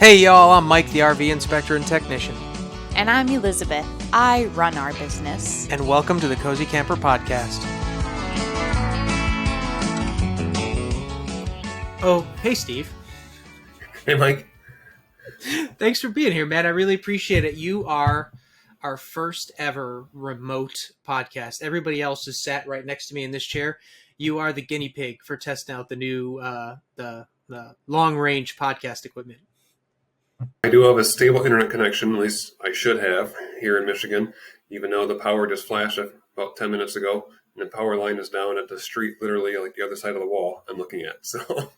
Hey y'all, I'm Mike, the RV inspector and technician. And I'm Elizabeth. I run our business. And welcome to the Cozy Camper Podcast. Oh, hey Steve. Hey Mike. Thanks for being here, man. I really appreciate it. You are our first ever remote podcast. Everybody else is sat right next to me in this chair. You are the guinea pig for testing out the new the long range podcast equipment. I do have a stable internet connection, at least I should have, here in Michigan, even though the power just flashed about 10 minutes ago, and the power line is down at the street, literally like the other side of the wall I'm looking at. So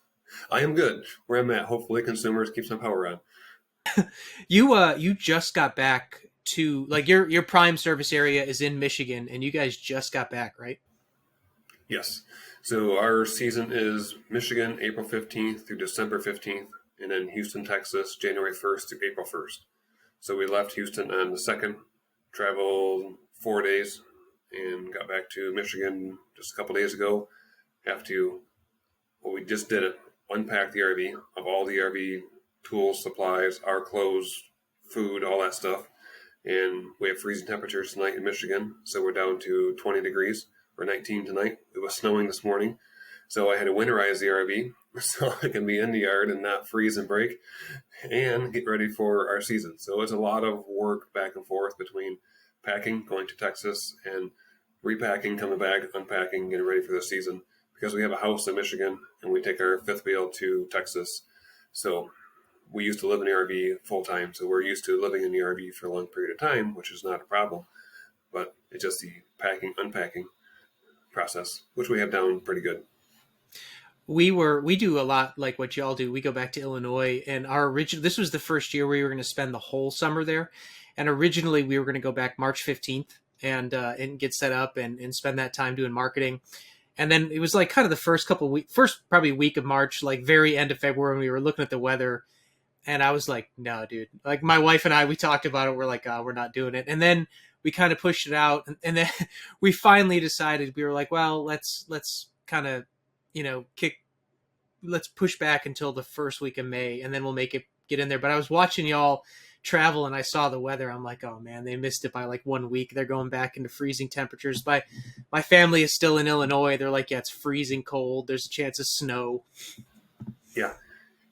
I am good where I'm at. Hopefully consumers keep some power on. You just got back to, like, your prime service area is in Michigan, and you guys just got back, right? Yes. So our season is Michigan, April 15th through December 15th. And then Houston, Texas, January 1st to April 1st. So we left Houston on the 2nd, traveled 4 days, and got back to Michigan just a couple days ago. We just did it, unpack the RV of all the RV tools, supplies, our clothes, food, all that stuff. And we have freezing temperatures tonight in Michigan. So we're down to 20 degrees or 19 tonight. It was snowing this morning. So I had to winterize the RV so I can be in the yard and not freeze and break and get ready for our season. So it's a lot of work back and forth between packing, going to Texas, and repacking, coming back, unpacking, getting ready for the season. Because we have a house in Michigan and we take our fifth wheel to Texas. So we used to live in the RV full time. So we're used to living in the RV for a long period of time, which is not a problem. But it's just the packing, unpacking process, which we have down pretty good. We do a lot like what y'all do. We go back to Illinois, and this was the first year we were going to spend the whole summer there. And originally we were going to go back March 15th and get set up and spend that time doing marketing. And then it was like kind of the first probably week of March, like very end of February, when we were looking at the weather. And I was like, no, dude, like my wife and I, we talked about it. We're like, we're not doing it. And then we kind of pushed it out. And then we finally decided, we were like, well, let's kind of, let's push back until the first week of May, and then we'll make it get in there. But I was watching y'all travel and I saw the weather. I'm like, oh man, they missed it by like 1 week. They're going back into freezing temperatures. My family is still in Illinois. They're like, yeah, it's freezing cold. There's a chance of snow. Yeah.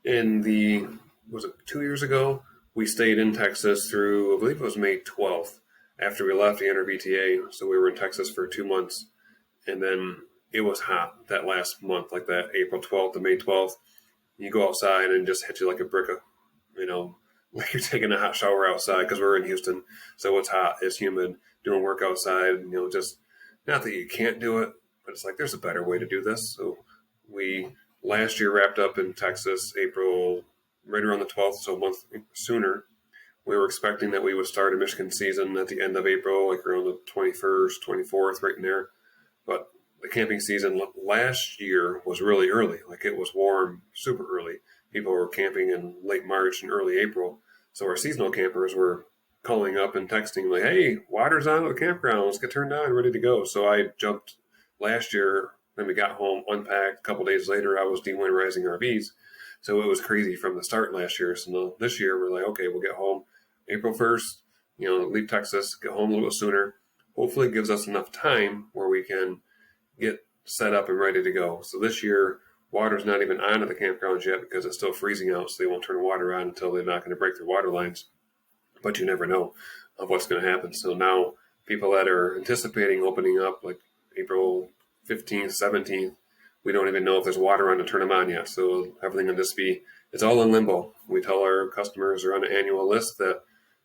Was it 2 years ago? We stayed in Texas through, I believe it was May 12th after we left the NRVTA. So we were in Texas for 2 months, and then it was hot that last month, like that April 12th to May 12th. You go outside and just hit you like a brick of, like you're taking a hot shower outside, because we're in Houston. So it's hot, it's humid, doing work outside, just not that you can't do it, but it's like there's a better way to do this. So we last year wrapped up in Texas, April, right around the 12th, so a month sooner. We were expecting that we would start a Michigan season at the end of April, like around the 21st, 24th, right in there. But the camping season last year was really early. Like it was warm, super early. People were camping in late March and early April. So our seasonal campers were calling up and texting like, hey, water's on at the campground. Let's get turned on, ready to go. So I jumped last year. Then we got home, unpacked. A couple days later, I was de-winterizing RVs. So it was crazy from the start last year. So this year we're like, okay, we'll get home April 1st, leave Texas, get home a little sooner. Hopefully it gives us enough time where we can get set up and ready to go. So this year, water's not even on at the campgrounds yet because it's still freezing out, so they won't turn the water on until they're not going to break their water lines. But you never know of what's going to happen. So now people that are anticipating opening up like April 15th, 17th, we don't even know if there's water on to turn them on yet. So everything will just it's all in limbo. We tell our customers are on an annual list that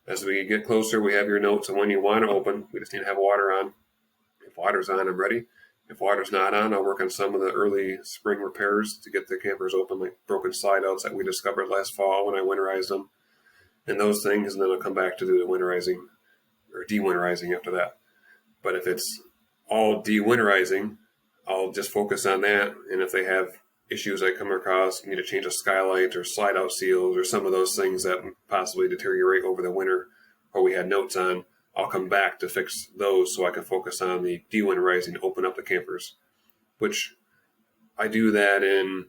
as we get closer, we have your notes on when you want to open. We just need to have water on. If water's on, I'm ready. If water's not on, I'll work on some of the early spring repairs to get the campers open, like broken slide outs that we discovered last fall when I winterized them and those things. And then I'll come back to do the winterizing or de-winterizing after that. But if it's all de-winterizing, I'll just focus on that. And if they have issues I come across, need to change a skylight or slide out seals or some of those things that possibly deteriorate over the winter or we had notes on, I'll come back to fix those so I can focus on the de-winterizing to open up the campers, which I do that in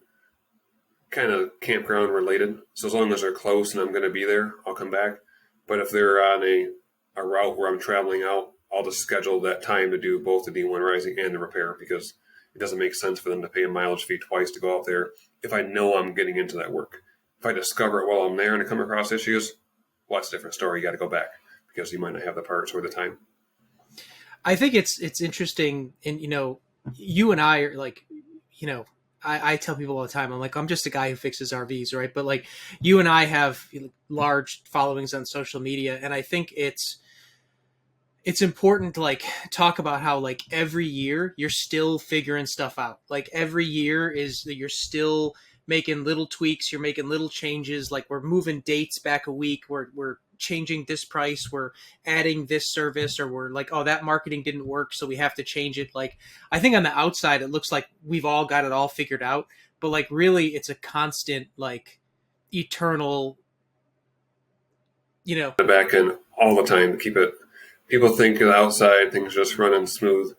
kind of campground related. So as long as they're close and I'm going to be there, I'll come back. But if they're on a route where I'm traveling out, I'll just schedule that time to do both the D1 rising and the repair, because it doesn't make sense for them to pay a mileage fee twice to go out there if I know I'm getting into that work. If I discover it while I'm there and I come across issues, well, that's a different story. You got to go back because you might not have the parts or the time. I think it's interesting, and you and I are like, I tell people all the time, I'm like, I'm just a guy who fixes RVs, right? But like, you and I have large followings on social media, and I think it's important to like talk about how like every year you're still figuring stuff out. Like every year is that you're still making little tweaks, you're making little changes. Like we're moving dates back a week, we're changing this price, we're adding this service, or we're like, oh, that marketing didn't work, so we have to change it. Like I think on the outside it looks like we've all got it all figured out, but like really it's a constant, like eternal, The back end all the time to keep it. People think the outside things just running smooth.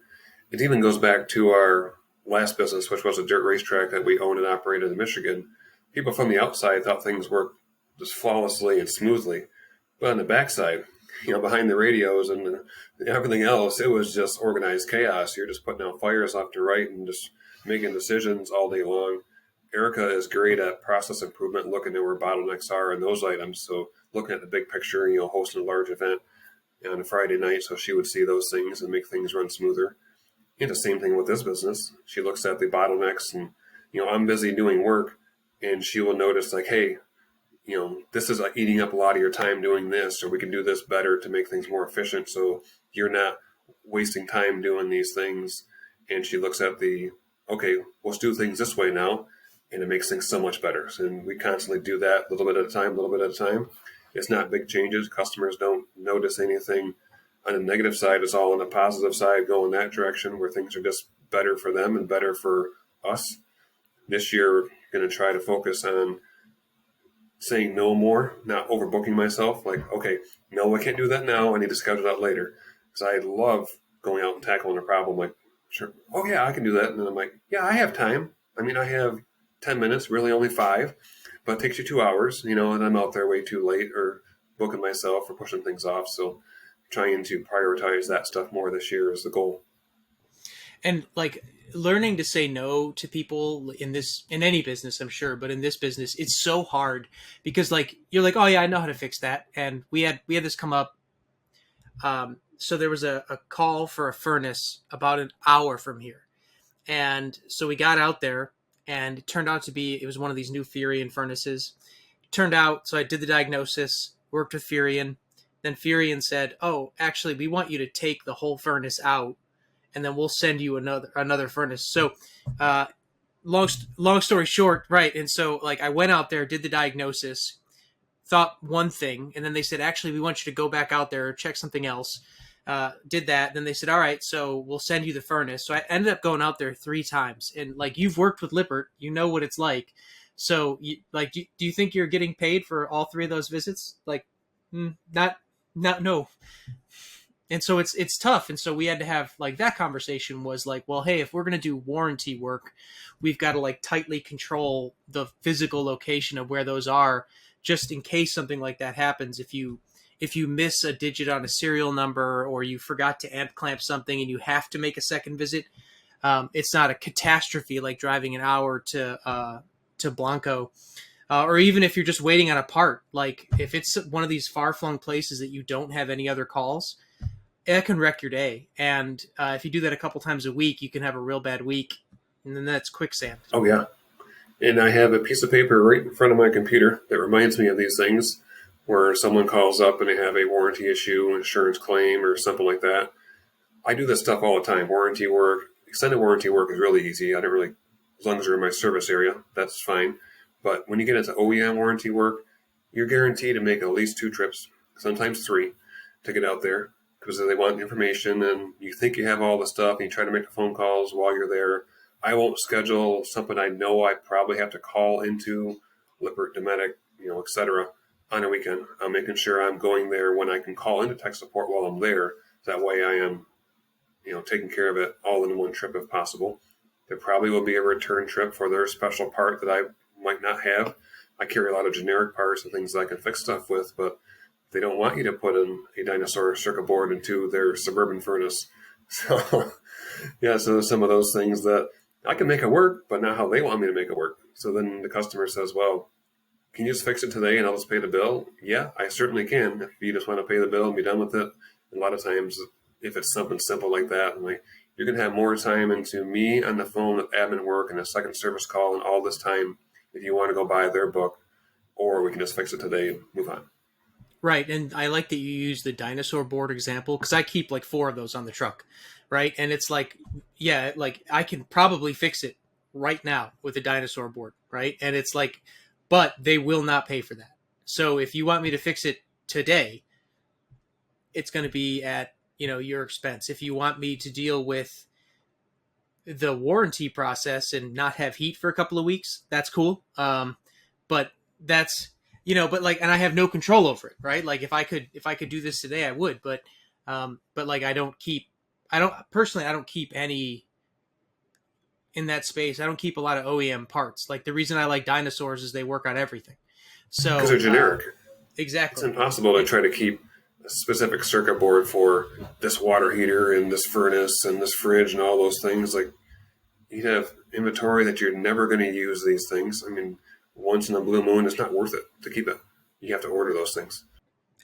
It even goes back to our last business, which was a dirt racetrack that we owned and operated in Michigan. People from the outside thought things worked just flawlessly and smoothly, but on the backside, behind the radios and everything else, it was just organized chaos. You're just putting out fires left and right and just making decisions all day long. Erica is great at process improvement, looking at where bottlenecks are and those items. So looking at the big picture, hosting a large event on a Friday night, so she would see those things and make things run smoother. And the same thing with this business. She looks at the bottlenecks and, I'm busy doing work, and she will notice like, hey, this is eating up a lot of your time doing this, or we can do this better to make things more efficient. So you're not wasting time doing these things. And she looks at okay, let's do things this way now. And it makes things so much better. And we constantly do that a little bit at a time. It's not big changes. Customers don't notice anything on the negative side. It's all on the positive side, going that direction where things are just better for them and better for us. This year, I'm going to try to focus on saying no more, not overbooking myself. Like, okay, no, I can't do that now. I need to schedule that later. Because I love going out and tackling a problem. Like, sure, oh yeah, I can do that. And then I'm like, yeah, I have time. I mean, I have 10 minutes, really only 5, but it takes you 2 hours, and I'm out there way too late or booking myself or pushing things off. So trying to prioritize that stuff more this year is the goal. And like learning to say no to people in any business, I'm sure, but in this business, it's so hard because like, you're like, oh yeah, I know how to fix that. And we had this come up. So there was a call for a furnace about an hour from here. And so we got out there, and it turned out to be, it was one of these new Furion furnaces. It turned out, so I did the diagnosis, worked with Furion. Then Furion said, oh, actually, we want you to take the whole furnace out, and then we'll send you another furnace. So long story short, right. And so like I went out there, did the diagnosis, thought one thing, and then they said, actually, we want you to go back out there, check something else. Did that. Then they said, all right, so we'll send you the furnace. So I ended up going out there 3 times. And like, you've worked with Lippert, you know what it's like. So do you think you're getting paid for all 3 of those visits? Like, not, no. And so it's tough. And so we had to have like that conversation was like, well, hey, if we're going to do warranty work, we've got to like tightly control the physical location of where those are, just in case something like that happens. If you miss a digit on a serial number, or you forgot to amp clamp something and you have to make a second visit, it's not a catastrophe like driving an hour to Blanco. Or even if you're just waiting on a part, like if it's one of these far-flung places that you don't have any other calls, it can wreck your day. And if you do that a couple times a week, you can have a real bad week, and then that's quicksand. Oh, yeah. And I have a piece of paper right in front of my computer that reminds me of these things, where someone calls up and they have a warranty issue, insurance claim, or something like that. I do this stuff all the time. Warranty work, extended warranty work is really easy. I don't really, as long as you're in my service area, that's fine. But when you get into OEM warranty work, you're guaranteed to make at least 2 trips, sometimes 3, to get out there, because they want information and you think you have all the stuff and you try to make the phone calls while you're there. I won't schedule something I know I probably have to call into, Lippert, Dometic, etc., on a weekend. I'm making sure I'm going there when I can call into tech support while I'm there. That way I am, taking care of it all in one trip if possible. There probably will be a return trip for their special part that I might not have. I carry a lot of generic parts and things that I can fix stuff with, but they don't want you to put in a dinosaur circuit board into their suburban furnace. So, yeah, so some of those things that I can make it work, but not how they want me to make it work. So then the customer says, well, can you just fix it today and I'll just pay the bill? Yeah, I certainly can. If you just want to pay the bill and be done with it. And a lot of times, if it's something simple like that, I'm like, you're going to have more time into me on the phone with admin work and a second service call and all this time if you want to go buy their book, or we can just fix it today and move on. Right, and I like that you use the dinosaur board example because I keep like 4 of those on the truck, right? And it's like, yeah, like I can probably fix it right now with a dinosaur board, right? And it's like, but they will not pay for that. So if you want me to fix it today, it's going to be at, your expense. If you want me to deal with the warranty process and not have heat for a couple of weeks, that's cool. But that's, but like, and I have no control over it, right? Like if I could do this today, I would, but like I don't keep any in that space. I don't keep a lot of OEM parts. Like the reason I like dinosaurs is they work on everything. So because they're generic. Exactly. It's impossible to try to keep a specific circuit board for this water heater and this furnace and this fridge and all those things. Like you'd have inventory that you're never going to use these things. I mean, once in a blue moon, it's not worth it to keep it. You have to order those things.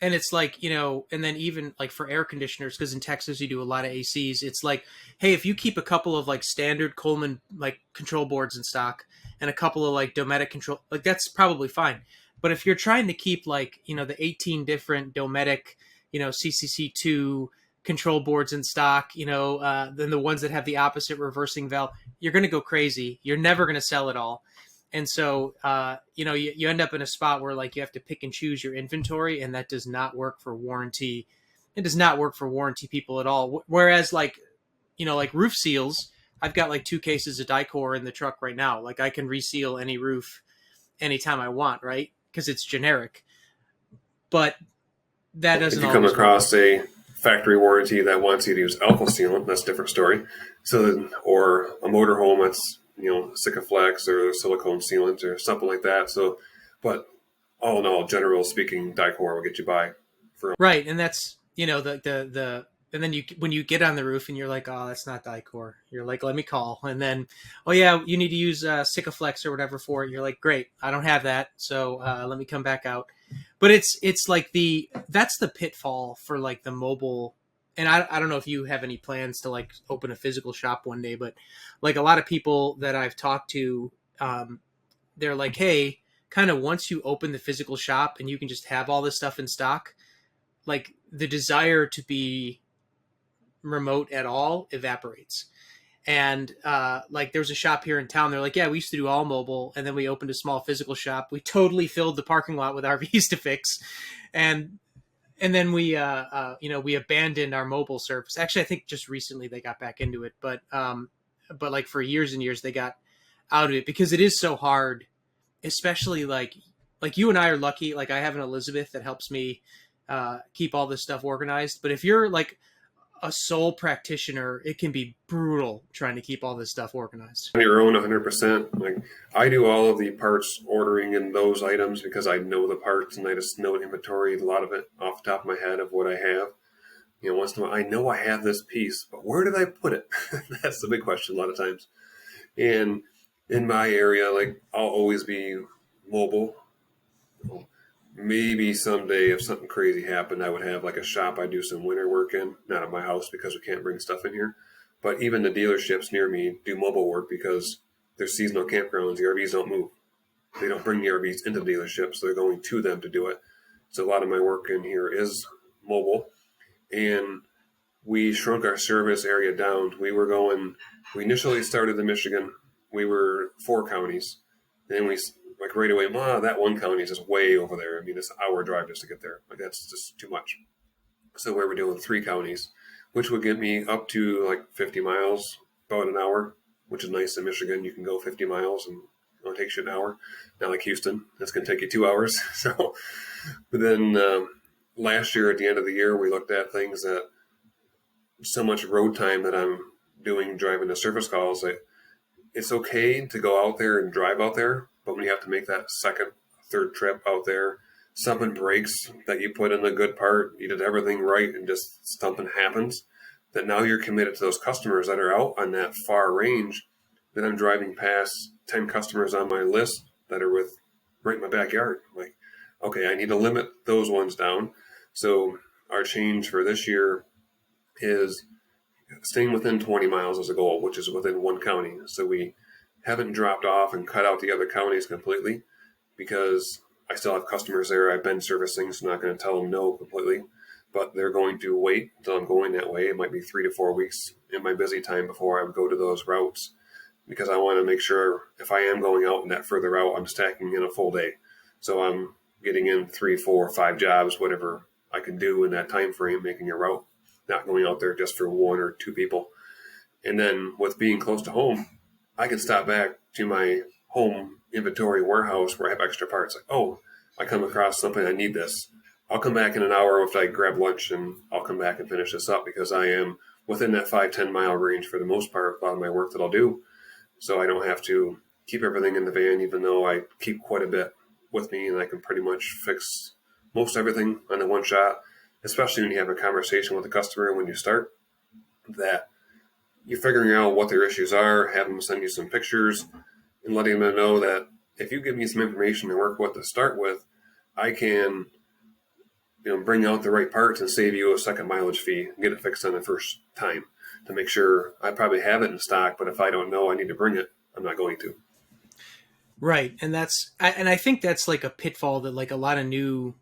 And it's like, and then even like for air conditioners, because in Texas you do a lot of ACs, it's like, hey, if you keep a couple of like standard Coleman like control boards in stock and a couple of like Dometic control, like that's probably fine. But if you're trying to keep like, the 18 different Dometic, CCC2 control boards in stock, then the ones that have the opposite reversing valve, you're going to go crazy. You're never going to sell it all. And so, you end up in a spot where like you have to pick and choose your inventory, and that does not work for warranty. It does not work for warranty people at all. Whereas like, like roof seals, I've got like 2 cases of Dicor in the truck right now. Like I can reseal any roof anytime I want, right? Because it's generic. But that doesn't. If you come across a factory warranty that wants you to use alpha sealant, that's a different story. So, or a motorhome that's Sikaflex or silicone sealant or something like that. So, but all in all, general speaking, Dicor will get you by. Right, and that's the and then when you get on the roof and you're like, oh, that's not Dicor. You're like, let me call, and then, oh yeah, you need to use Sikaflex or whatever for it. You're like, great, I don't have that, so let me come back out. But it's like that's the pitfall for like the mobile. And I don't know if you have any plans to like open a physical shop one day, but like a lot of people that I've talked to, they're like, hey, kind of once you open the physical shop and you can just have all this stuff in stock, like the desire to be remote at all evaporates. And like there's a shop here in town. They're like, yeah, we used to do all mobile. And then we opened a small physical shop. We totally filled the parking lot with RVs to fix. And then we abandoned our mobile service. Actually, I think just recently they got back into it, but like for years and years they got out of it because it is so hard, especially like you and I are lucky. Like I have an Elizabeth that helps me keep all this stuff organized. But if you're like a sole practitioner, it can be brutal trying to keep all this stuff organized. On your own 100%. Like I do all of the parts ordering in those items because I know the parts and I just know inventory, a lot of it off the top of my head of what I have. Once in a while, I know I have this piece, but where did I put it? That's the big question a lot of times. And in my area, like I'll always be mobile. Maybe someday if something crazy happened, I would have like a shop I do some winter work in, not at my house because we can't bring stuff in here. But even the dealerships near me do mobile work because they're seasonal campgrounds. The RVs don't move. They don't bring the RVs into the dealerships. So they're going to them to do it. So a lot of my work in here is mobile. And we shrunk our service area down. We initially started in Michigan. We were 4 counties. Then we like right away, that one county is just way over there. I mean, it's an hour drive just to get there. Like that's just too much. So we were doing 3 counties, which would get me up to like 50 miles, about an hour, which is nice in Michigan. You can go 50 miles and it only takes you an hour. Not like Houston, that's going to take you 2 hours. So, but then last year at the end of the year, we looked at things that so much road time that I'm doing driving to service calls. It's okay to go out there and drive out there, But when you have to make that second, third trip out there, something breaks that you put in a good part, you did everything right, and just something happens, that now you're committed to those customers that are out on that far range. Then I'm driving past 10 customers on my list that are with right in my backyard. I'm like, okay, I need to limit those ones down. So our change for this year is staying within 20 miles as a goal, which is within one county. So we haven't dropped off and cut out the other counties completely, because I still have customers there I've been servicing, so I'm not going to tell them no completely. But they're going to wait until I'm going that way. It might be 3 to 4 weeks in my busy time before I would go to those routes, because I want to make sure if I am going out in that further out, I'm stacking in a full day. So I'm getting in 3, 4, 5 jobs, whatever I can do in that time frame, making a route, not going out there just for 1 or 2 people. And then with being close to home, I can stop back to my home inventory warehouse where I have extra parts. Like, oh, I come across something, I need this. I'll come back in an hour if I grab lunch, and I'll come back and finish this up, because I am within that 5-10 mile range for the most part, a lot of my work that I'll do. So I don't have to keep everything in the van, even though I keep quite a bit with me, and I can pretty much fix most everything on the one shot, especially when you have a conversation with a customer when you start, that you're figuring out what their issues are, have them send you some pictures, and letting them know that if you give me some information to work with to start with, I can bring out the right parts and save you a second mileage fee and get it fixed on the first time, to make sure I probably have it in stock, but if I don't know I need to bring it, I'm not going to. Right. And I think that's like a pitfall that like a lot of new,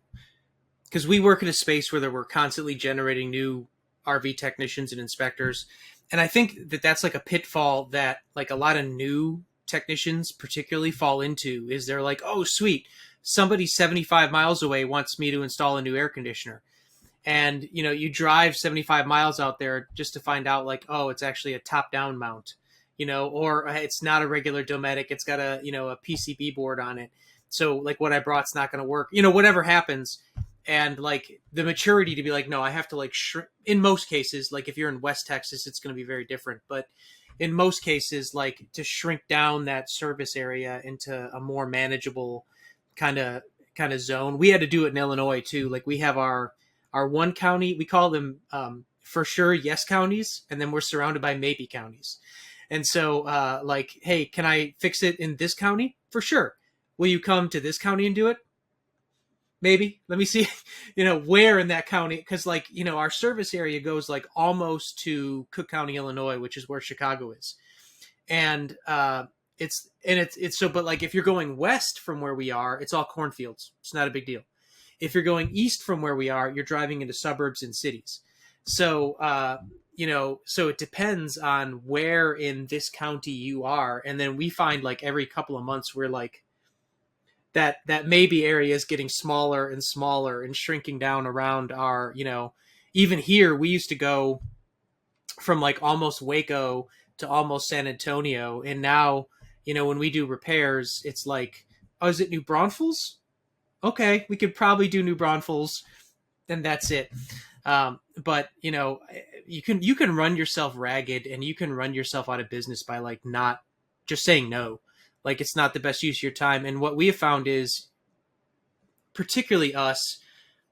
because we work in a space where we're constantly generating new RV technicians and inspectors. And I think that that's like a pitfall that like a lot of new technicians particularly fall into, is they're like, oh, sweet, somebody 75 miles away wants me to install a new air conditioner. And, you drive 75 miles out there just to find out like, oh, it's actually a top-down mount, or it's not a regular Dometic. It's got a PCB board on it. So like what I brought's not going to work, whatever happens. And like the maturity to be like, no, I have to like shrink. In most cases, like if you're in West Texas, it's going to be very different. But in most cases, like to shrink down that service area into a more manageable kind of zone. We had to do it in Illinois too. Like we have our one county, we call them for sure yes counties, and then we're surrounded by maybe counties. And so like, hey, can I fix it in this county? For sure. Will you come to this county and do it? Maybe. Let me see, where in that county, because like, our service area goes like almost to Cook County, Illinois, which is where Chicago is. And it's so, but like if you're going west from where we are, it's all cornfields. It's not a big deal. If you're going east from where we are, you're driving into suburbs and cities. So, so it depends on where in this county you are. And then we find like every couple of months, we're like, that maybe area is getting smaller and smaller and shrinking down around our, even here, we used to go from like almost Waco to almost San Antonio. And now, when we do repairs, it's like, oh, is it New Braunfels? Okay, we could probably do New Braunfels, and that's it. But you can run yourself ragged, and you can run yourself out of business by like not just saying no. Like it's not the best use of your time. And what we have found is, particularly us,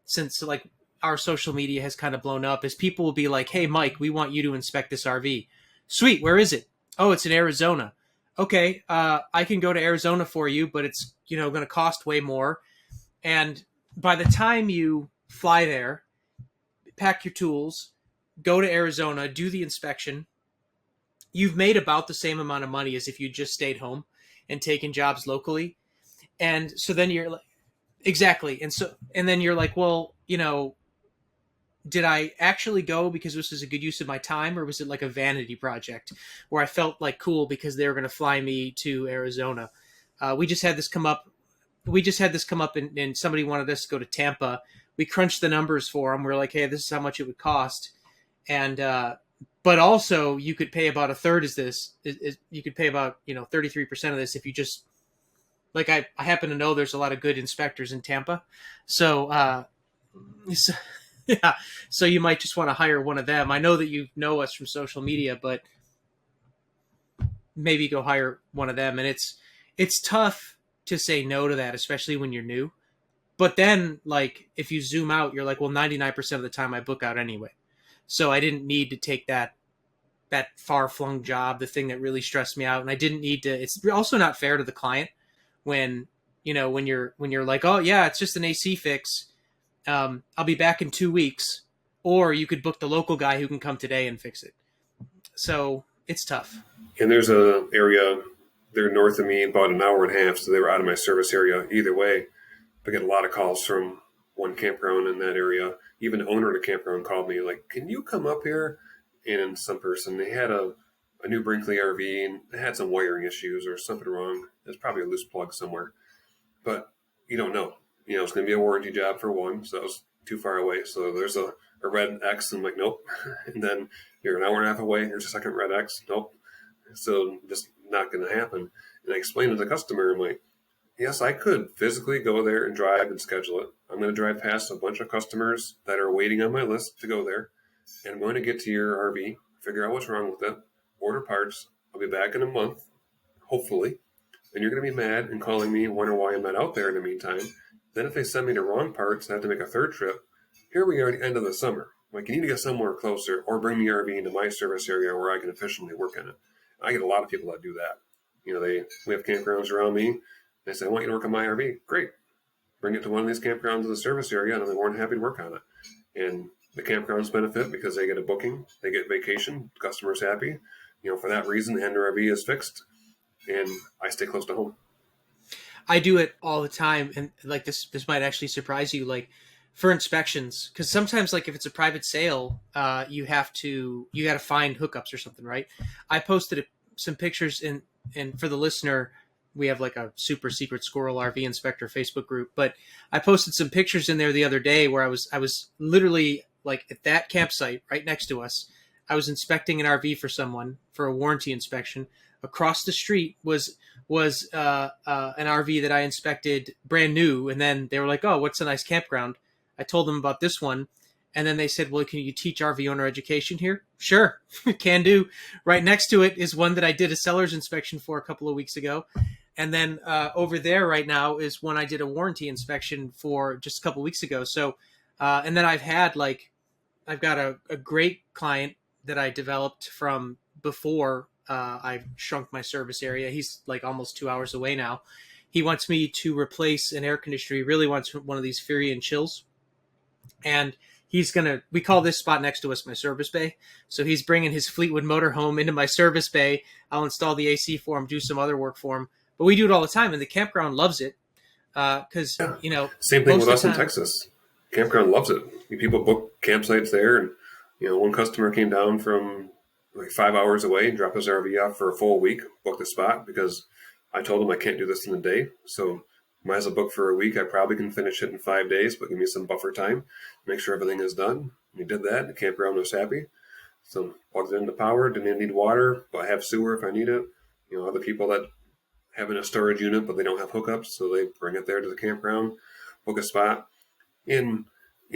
since like our social media has kind of blown up, is people will be like, hey, Mike, we want you to inspect this RV. Sweet. Where is it? Oh, it's in Arizona. Okay. I can go to Arizona for you, but it's, going to cost way more. And by the time you fly there, pack your tools, go to Arizona, do the inspection, you've made about the same amount of money as if you just stayed home and taken jobs locally. And so then you're like, exactly. And then you're like, well, did I actually go because this was a good use of my time, or was it like a vanity project where I felt like cool because they were going to fly me to Arizona? We just had this come up. And somebody wanted us to go to Tampa. We crunched the numbers for them. We're like, hey, this is how much it would cost. And, but also you could pay about a third as this. You could pay about, 33% of this if you just, like, I happen to know there's a lot of good inspectors in Tampa. So, yeah, so you might just want to hire one of them. I know that you know us from social media, but maybe go hire one of them. And it's tough to say no to that, especially when you're new. But then, like, if you zoom out, you're like, well, 99% of the time I book out anyway. So I didn't need to take that far flung job, the thing that really stressed me out. And I didn't need to, it's also not fair to the client when, when you're like, oh yeah, it's just an AC fix. I'll be back in 2 weeks, or you could book the local guy who can come today and fix it. So it's tough. And there's a area, they're north of me about an hour and a half, so they were out of my service area either way. I get a lot of calls from one campground in that area. Even the owner of the campground called me like, can you come up here? And some person, they had a new Brinkley RV and they had some wiring issues or something wrong. There's probably a loose plug somewhere, but you don't know. It's going to be a warranty job for one, so that was too far away. So there's a red X, and I'm like, nope. And then you're an hour and a half away, there's a second red X, nope. So just not going to happen. And I explained to the customer, I'm like, yes, I could physically go there and drive and schedule it. I'm going to drive past a bunch of customers that are waiting on my list to go there. And I'm going to get to your RV, figure out what's wrong with it, order parts. I'll be back in a month, hopefully. And you're going to be mad and calling me, wonder why I'm not out there in the meantime. Then if they send me the wrong parts, I have to make a third trip. Here we are at the end of the summer. Like, you need to get somewhere closer or bring the RV into my service area where I can efficiently work in it. I get a lot of people that do that. We have campgrounds around me. They say, I want you to work on my RV. Great. Bring it to one of these campgrounds in the service area, and I'm more than happy to work on it. And the campgrounds benefit because they get a booking, they get vacation, customers happy. For that reason, the RV is fixed, and I stay close to home. I do it all the time, and like this might actually surprise you, like for inspections, because sometimes, like if it's a private sale, you got to find hookups or something, right? I posted some pictures and for the listener, we have like a super secret squirrel RV inspector Facebook group, but I posted some pictures in there the other day where I was literally like at that campsite right next to us. I was inspecting an RV for someone for a warranty inspection. Across the street was an RV that I inspected brand new, and then they were like, "Oh, what's a nice campground?" I told them about this one, and then they said, "Well, can you teach RV owner education here?" Sure, can do. Right next to it is one that I did a seller's inspection for a couple of weeks ago. And then over there right now is one I did a warranty inspection for just a couple of weeks ago. So, and then I've got a great client that I developed from before I shrunk my service area. He's like almost 2 hours away now. He wants me to replace an air conditioner. He really wants one of these Furion chills. And we call this spot next to us my service bay. So he's bringing his Fleetwood motorhome into my service bay. I'll install the AC for him, do some other work for him. But we do it all the time, and the campground loves it because, Same thing with us in Texas. Campground loves it. People book campsites there, and, one customer came down from like 5 hours away and dropped his RV off for a full week, booked a spot because I told him I can't do this in a day. So might as well book for a week. I probably can finish it in 5 days, but give me some buffer time, make sure everything is done. We did that. The campground was happy. So plugged it into power, didn't need water, but I have sewer if I need it. Other people that having a storage unit, but they don't have hookups, so they bring it there to the campground, book a spot. And,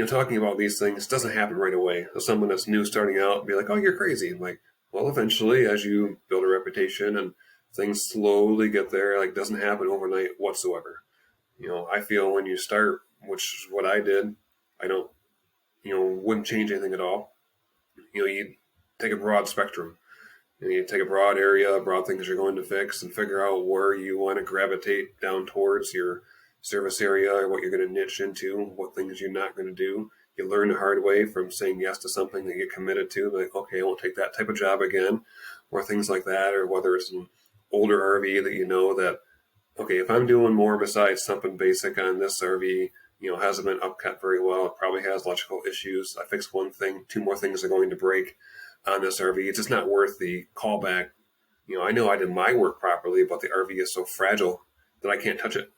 talking about these things doesn't happen right away. So someone that's new starting out be like, oh, you're crazy. I'm like, well, eventually, as you build a reputation and things slowly get there, like, doesn't happen overnight whatsoever. I feel when you start, which is what I did, I don't, wouldn't change anything at all. You take a broad spectrum. You take a broad area, broad things you're going to fix, and figure out where you want to gravitate down towards your service area or what you're going to niche into, what things you're not going to do. You learn the hard way from saying yes to something that you get committed to, like, okay, I won't take that type of job again, or things like that, or whether it's an older RV that that, okay, if I'm doing more besides something basic on this RV, hasn't been upkept very well, it probably has electrical issues, I fix one thing, two more things are going to break on this RV. It's just not worth the callback. I know I did my work properly, but the RV is so fragile that I can't touch it.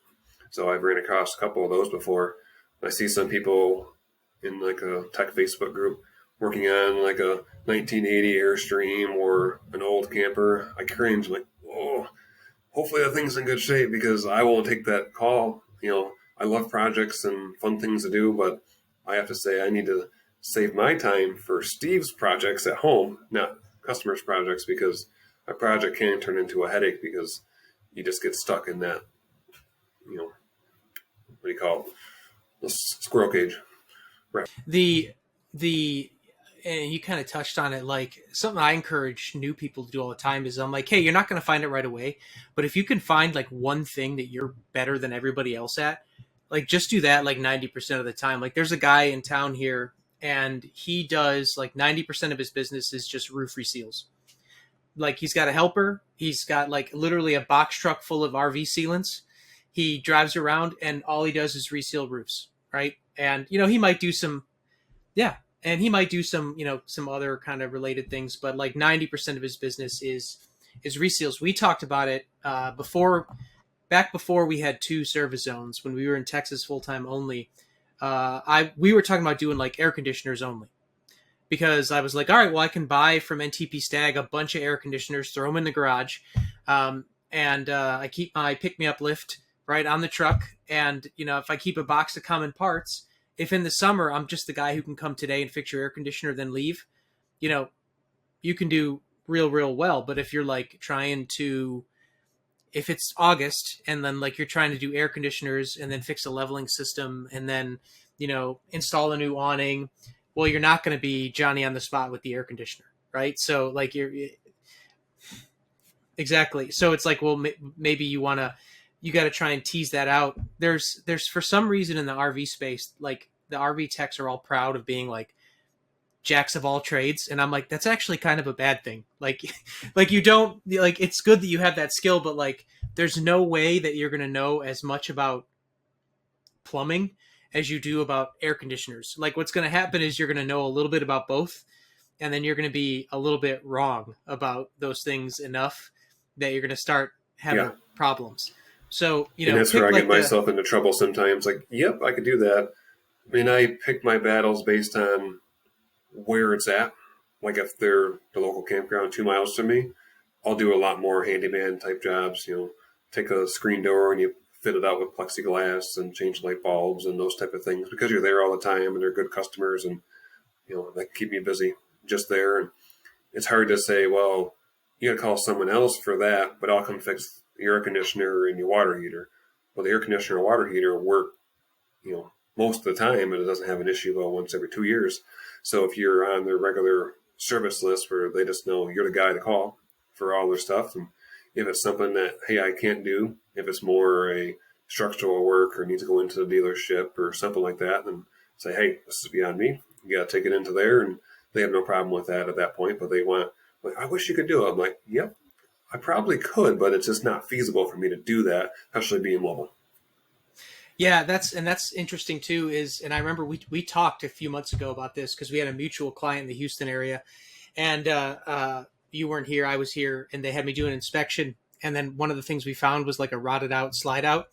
So I've ran across a couple of those before. I see some people in like a tech Facebook group working on like a 1980 Airstream or an old camper. I cringe, like, oh, hopefully that thing's in good shape because I won't take that call. I love projects and fun things to do, but I have to say I need to save my time for Steve's projects at home, not customers' projects, because a project can turn into a headache because you just get stuck in that you know, what do you call it? The squirrel cage. Right. The and you kind of touched on it, like something I encourage new people to do all the time is I'm like, hey, you're not going to find it right away, but if you can find like one thing that you're better than everybody else at, like just do that like 90% of the time. Like there's a guy in town here and he does like 90% of his business is just roof reseals. Like he's got a helper, he's got like literally a box truck full of RV sealants. He drives around and all he does is reseal roofs, right? And he might do some, yeah, and he might do some, some other kind of related things, but like 90% of his business is reseals. We talked about it back before we had 2 service zones when we were in Texas full time only. We were talking about doing like air conditioners only because I was like, all right, well, I can buy from NTP Stag a bunch of air conditioners, throw them in the garage, and I keep my pick me up lift right on the truck, and if I keep a box of common parts. If in the summer I'm just the guy who can come today and fix your air conditioner, then leave, you can do real well. But if you're like if it's August and then like you're trying to do air conditioners and then fix a leveling system and then, install a new awning, well, you're not going to be Johnny on the spot with the air conditioner, right? So like exactly. So it's like, well, maybe you got to try and tease that out. There's for some reason in the RV space, like the RV techs are all proud of being like jacks of all trades. And I'm like, that's actually kind of a bad thing. Like, like you don't like, it's good that you have that skill, but like, there's no way that you're going to know as much about plumbing as you do about air conditioners. Like what's going to happen is you're going to know a little bit about both. And then you're going to be a little bit wrong about those things enough that you're going to start having problems. So, and that's where I get myself into trouble sometimes. Like, yep, I could do that. I mean, I pick my battles based on where it's at. Like if they're the local campground 2 miles from me, I'll do a lot more handyman type jobs. Take a screen door and you fit it out with plexiglass and change light bulbs and those type of things because you're there all the time and they're good customers and, that keep me busy just there. And it's hard to say, well, you got to call someone else for that, but I'll come fix the air conditioner and your water heater. Well, the air conditioner and water heater work, most of the time, and it doesn't have an issue about once every 2 years. So if you're on their regular service list where they just know you're the guy to call for all their stuff, and if it's something that, hey, I can't do, if it's more a structural work or needs to go into the dealership or something like that, then say, hey, this is beyond me. You got to take it into there, and they have no problem with that at that point, but they want, like, I wish you could do it. I'm like, yep, I probably could, but it's just not feasible for me to do that, especially being mobile. Yeah, that's interesting too. And I remember we talked a few months ago about this because we had a mutual client in the Houston area, and you weren't here, I was here, and they had me do an inspection. And then one of the things we found was like a rotted out slide out,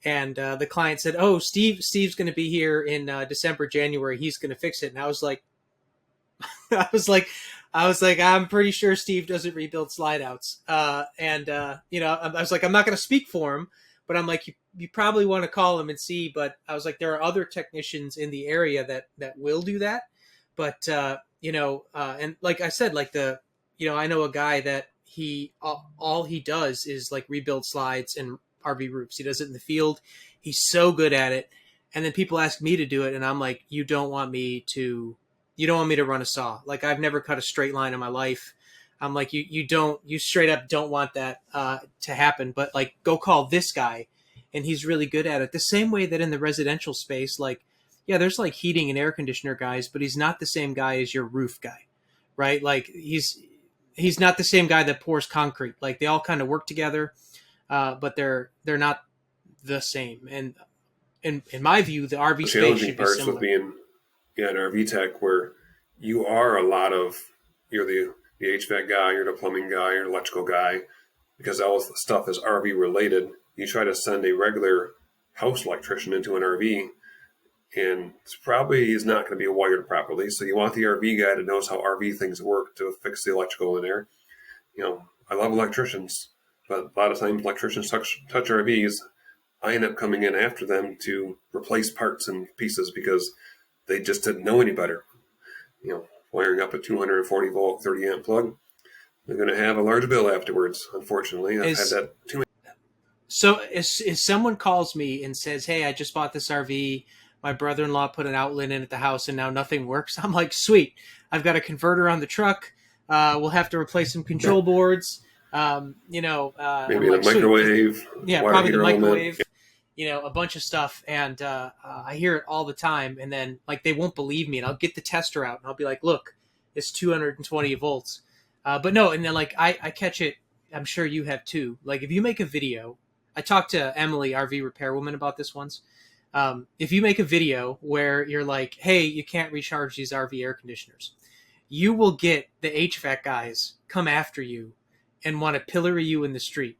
and the client said, "Oh, Steve's going to be here in December, January. He's going to fix it." And I was like, I was like, I'm pretty sure Steve doesn't rebuild slide outs. I was like, I'm not going to speak for him, but I'm like, you probably want to call him and see. But I was like, there are other technicians in the area that will do that. But, and like I said, like I know a guy that all he does is like rebuild slides and RV roofs. He does it in the field. He's so good at it. And then people ask me to do it. And I'm like, you don't want me to run a saw. Like I've never cut a straight line in my life. I'm like, you straight up don't want that to happen, but like go call this guy and he's really good at it. The same way that in the residential space, like, yeah, there's like heating and air conditioner guys, but he's not the same guy as your roof guy, right? Like he's not the same guy that pours concrete. Like they all kind of work together, but they're not the same. And in my view, the RV space should be similar. With being an RV tech where you are you're the HVAC guy, you're the plumbing guy, you're the electrical guy, because all the stuff is RV related. You try to send a regular house electrician into an RV, and it's probably is not going to be wired properly. So you want the RV guy that knows how RV things work to fix the electrical in there. I love electricians, but a lot of times electricians touch RVs. I end up coming in after them to replace parts and pieces because they just didn't know any better. Wiring up a 240 volt, 30 amp plug, they're going to have a large bill afterwards. Unfortunately, I've had that too many. So if someone calls me and says, "Hey, I just bought this RV. My brother-in-law put an outlet in at the house, and now nothing works," I'm like, "Sweet! I've got a converter on the truck. We'll have to replace some control boards. I'm Maybe the like, sweet. microwave, Yeah, water probably the heater element. microwave. A bunch of stuff." And I hear it all the time. And then like they won't believe me, and I'll get the tester out, and I'll be like, "Look, it's 220 volts." But no, and then like I catch it. I'm sure you have too. Like if you make a video, I talked to Emily, RV repairwoman, about this once. If you make a video where you're like, "Hey, you can't recharge these RV air conditioners," you will get the HVAC guys come after you and want to pillory you in the street.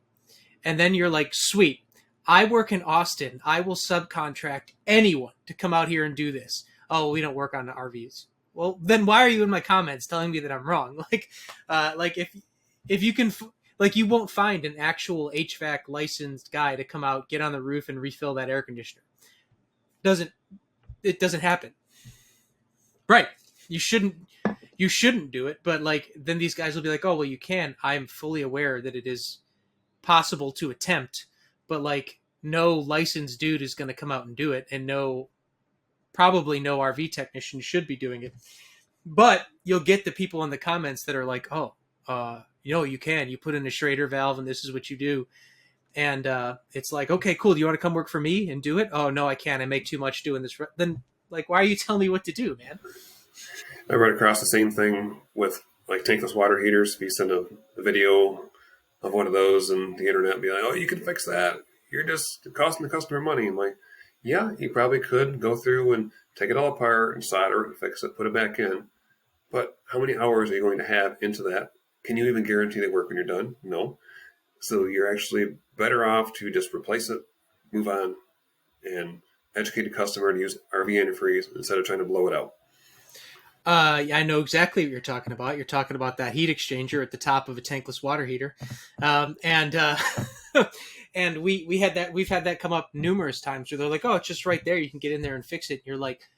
And then you're like, "Sweet, I work in Austin. I will subcontract anyone to come out here and do this." "Oh, we don't work on the RVs." Well, then why are you in my comments telling me that I'm wrong? Like if you can, like, you won't find an actual HVAC licensed guy to come out, get on the roof, and refill that air conditioner. Doesn't It doesn't happen, right? You shouldn't do it, but like then these guys will be like, "Oh, well, you can." I'm fully aware that it is possible to attempt, but like no licensed dude is going to come out and do it, and probably no RV technician should be doing it. But you'll get the people in the comments that are like, "Oh, you can. You put in a Schrader valve, and this is what you do." And it's like, "Okay, cool. Do you want to come work for me and do it?" "Oh, no, I can't. I make too much doing this." Then, like, why are you telling me what to do, man? I run across the same thing with like tankless water heaters. If you send a video of one of those and the internet be like, "Oh, you can fix that. You're just costing the customer money." I'm like, yeah, you probably could go through and take it all apart and solder it and fix it, put it back in. But how many hours are you going to have into that? Can you even guarantee they work when you're done? No. So you're actually better off to just replace it, move on, and educate the customer to use RV antifreeze instead of trying to blow it out. I know exactly what you're talking about. You're talking about that heat exchanger at the top of a tankless water heater, and and we had that. We've had that come up numerous times where they're like, "Oh, it's just right there. You can get in there and fix it." And you're like,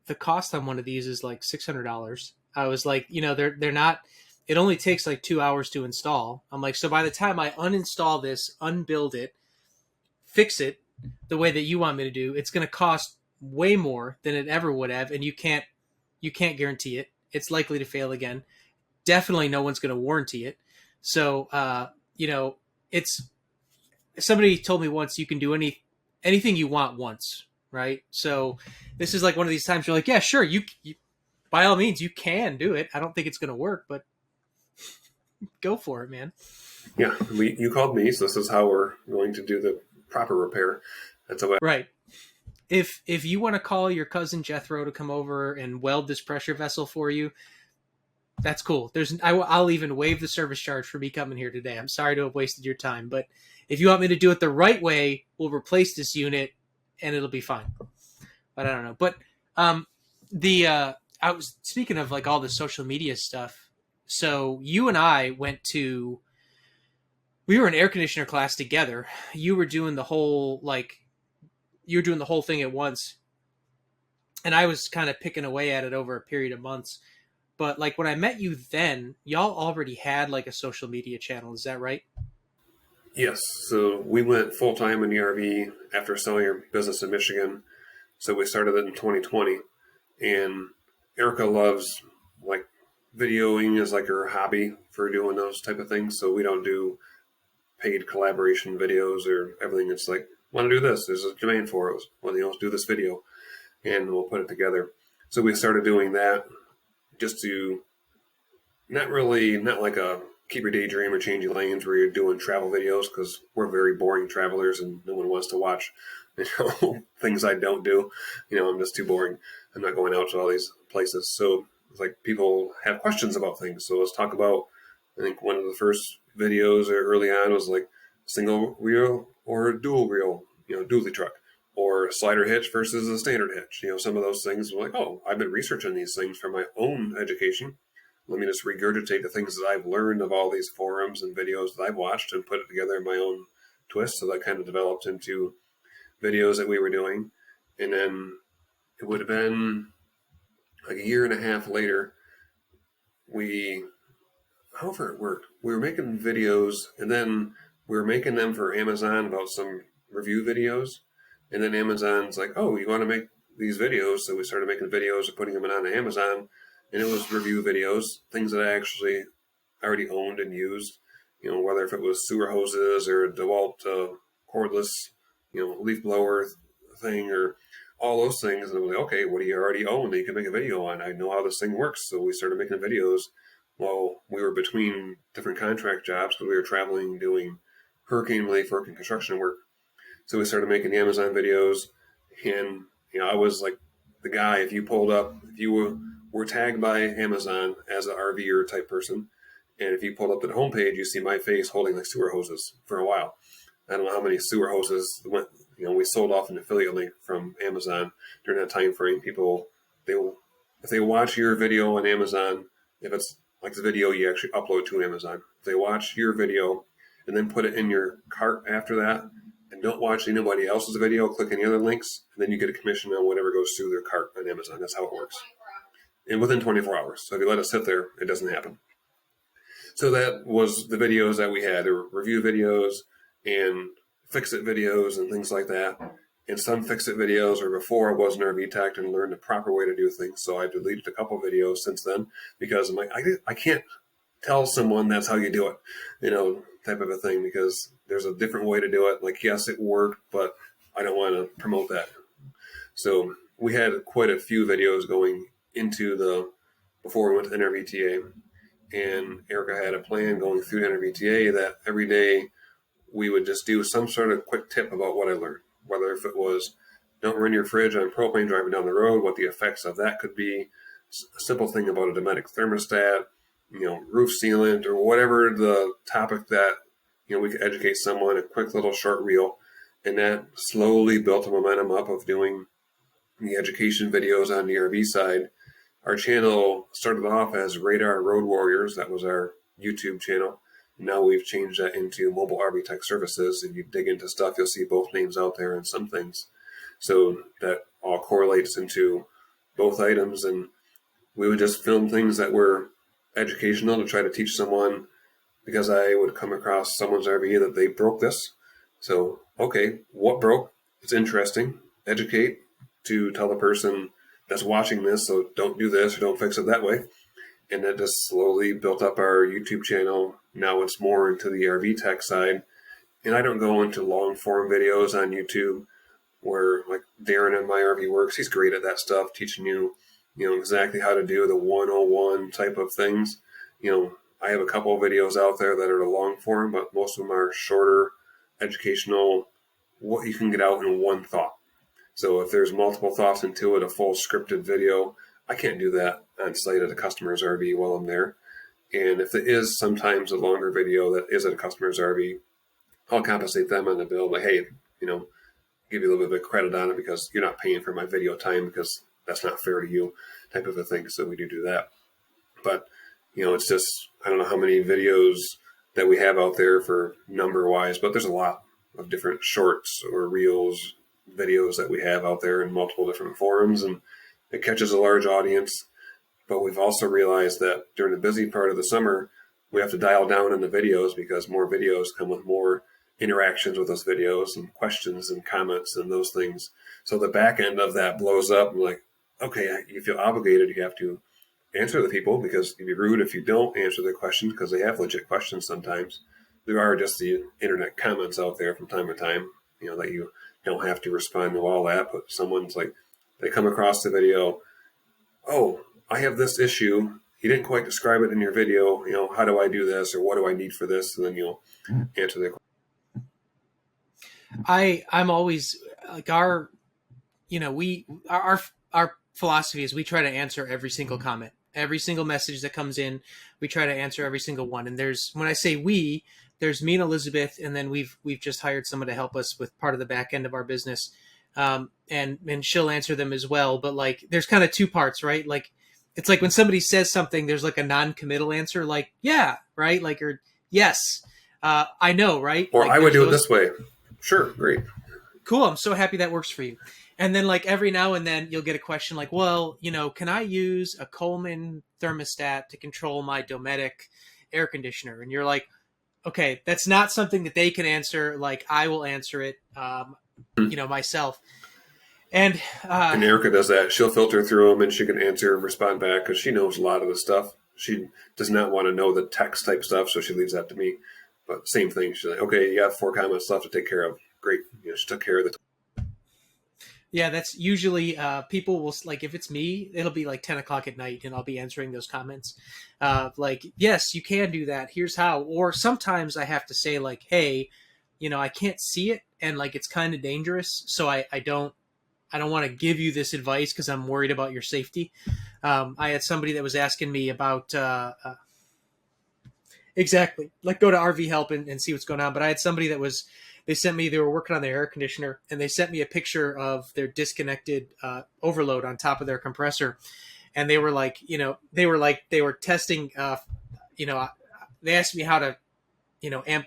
"The cost on one of these is like $600." I was like, they're not. It only takes like 2 hours to install. I'm like, so by the time I uninstall this, unbuild it, fix it the way that you want me to do, it's going to cost way more than it ever would have, and you can't guarantee it. It's likely to fail again. Definitely no one's going to warranty it. So, it's somebody told me once, you can do anything you want once, right? So this is like one of these times you're like, "Yeah, sure, you by all means you can do it. I don't think it's going to work, but go for it, man." Yeah, you called me, so this is how we're going to do the proper repair. That's how Right. If you want to call your cousin Jethro to come over and weld this pressure vessel for you, that's cool. I'll even waive the service charge for me coming here today. I'm sorry to have wasted your time, but if you want me to do it the right way, we'll replace this unit and it'll be fine. But I don't know. But the I was speaking of like all the social media stuff. So you and I we were in air conditioner class together. You were doing the whole thing at once, and I was kind of picking away at it over a period of months. But like when I met you then, y'all already had like a social media channel. Is that right? Yes, so we went full time in the RV after selling our business in Michigan. So we started it in 2020, and Erica loves like videoing is like her hobby for doing those type of things. So we don't do paid collaboration videos or everything. It's like, want to do this? There's a demand for it. Well, let's do this video, and we'll put it together. So we started doing that just to not like a keep your daydream or change your lanes where you're doing travel videos, because we're very boring travelers and no one wants to watch things I don't do. I'm just too boring. I'm not going out to all these places. So it's like people have questions about things. So let's talk about, I think one of the first videos early on was like single wheel or dual wheel, dually truck, or slider hitch versus a standard hitch. Some of those things were like, oh, I've been researching these things for my own education. Let me just regurgitate the things that I've learned of all these forums and videos that I've watched and put it together in my own twist. So that kind of developed into videos that we were doing. And then it would have been like a year and a half later, however it worked, we were making videos, and then we were making them for Amazon about some review videos. And then Amazon's like, oh, you want to make these videos? So we started making videos and putting them on Amazon. And it was review videos, things that I actually already owned and used, whether if it was sewer hoses or a DeWalt cordless, leaf blower thing or all those things. And I was like, okay, what do you already own that you can make a video on? I know how this thing works. So we started making videos while we were between different contract jobs because we were traveling doing hurricane relief work and construction work. So we started making the Amazon videos, and I was like the guy. If you were tagged by Amazon as an RVer type person, and if you pulled up to the homepage, you see my face holding like sewer hoses for a while. I don't know how many sewer hoses went. We sold off an affiliate link from Amazon during that time frame. People, if they watch your video on Amazon, if it's like the video you actually upload to Amazon, if they watch your video and then put it in your cart after that, and don't watch anybody else's video, click any other links, and then you get a commission on whatever goes through their cart on Amazon. That's how it works. And within 24 hours. So if you let it sit there, it doesn't happen. So that was the videos that we had. There were review videos and fix-it videos and things like that. And some fix-it videos were before I was an RV tech and learned the proper way to do things. So I've deleted a couple videos since then because I'm like, I can't tell someone that's how you do it, type of a thing, because there's a different way to do it. Like, yes, it worked, but I don't want to promote that. So we had quite a few videos going into before we went to NRVTA, and Erica had a plan going through NRVTA that every day we would just do some sort of quick tip about what I learned, whether if it was don't run your fridge on propane driving down the road, what the effects of that could be, a simple thing about a Dometic thermostat, roof sealant, or whatever the topic that, we could educate someone, a quick little short reel. And that slowly built a momentum up of doing the education videos on the RV side. Our channel started off as Radar Road Warriors. That was our YouTube channel. Now we've changed that into Mobile RV Tech Services. If you dig into stuff, you'll see both names out there and some things. So that all correlates into both items. And we would just film things that were educational to try to teach someone, because I would come across someone's RV that they broke this. So, okay, what broke? It's interesting. Educate to tell the person that's watching this, so don't do this or don't fix it that way. And that just slowly built up our YouTube channel. Now it's more into the RV tech side. And I don't go into long form videos on YouTube where, like Darren in My RV Works, he's great at that stuff, teaching you, exactly how to do the 101 type of things. I have a couple of videos out there that are the long form, but most of them are shorter, educational, what you can get out in one thought. So if there's multiple thoughts into it, a full scripted video, I can't do that on site at a customer's RV while I'm there. And if there is sometimes a longer video that is at a customer's RV, I'll compensate them on the bill. Like, hey, give you a little bit of credit on it because you're not paying for my video time because that's not fair to you, type of a thing. So we do that. But, it's just, I don't know how many videos that we have out there for number wise, but there's a lot of different shorts or reels, videos that we have out there in multiple different forums, and it catches a large audience. But we've also realized that during the busy part of the summer, we have to dial down in the videos because more videos come with more interactions with those videos and questions and comments and those things. So the back end of that blows up. And like, okay, you feel obligated. You have to answer the people because you'd be rude if you don't answer their questions because they have legit questions sometimes. There are just the internet comments out there from time to time, that you don't have to respond to all that. But someone's like, they come across the video, oh, I have this issue. You didn't quite describe it in your video. How do I do this, or what do I need for this? And then you'll answer their question. I'm always like our philosophy is we try to answer every single comment, every single message that comes in. We try to answer every single one. And when I say we, there's me and Elizabeth, and then we've just hired someone to help us with part of the back end of our business. And she'll answer them as well. But like, there's kind of two parts, right? Like, it's like when somebody says something, there's like a non-committal answer, like, yeah, right? Like, or yes, I know, right? Or like, I would do it this way. Sure, great. Cool. I'm so happy that works for you. And then like every now and then you'll get a question like, well, can I use a Coleman thermostat to control my Dometic air conditioner? And you're like, okay, that's not something that they can answer. Like I will answer it, myself. And And Erica does that. She'll filter through them and she can answer and respond back because she knows a lot of the stuff. She does not want to know the text type stuff, so she leaves that to me. But same thing. She's like, okay, you have 4 comments left to take care of. Great. She took care of the. yeah, that's usually people will like if it's me, it'll be like 10 o'clock at night, and I'll be answering those comments. Like, yes, you can do that. Here's how. Or sometimes I have to say like, hey, I can't see it, and like it's kind of dangerous, so I don't want to give you this advice because I'm worried about your safety. I had somebody that was asking me about exactly like go to RV Help and see what's going on. But I had somebody that was they were working on their air conditioner, and they sent me a picture of their disconnected overload on top of their compressor, and they were like, they were testing. They asked me how to amp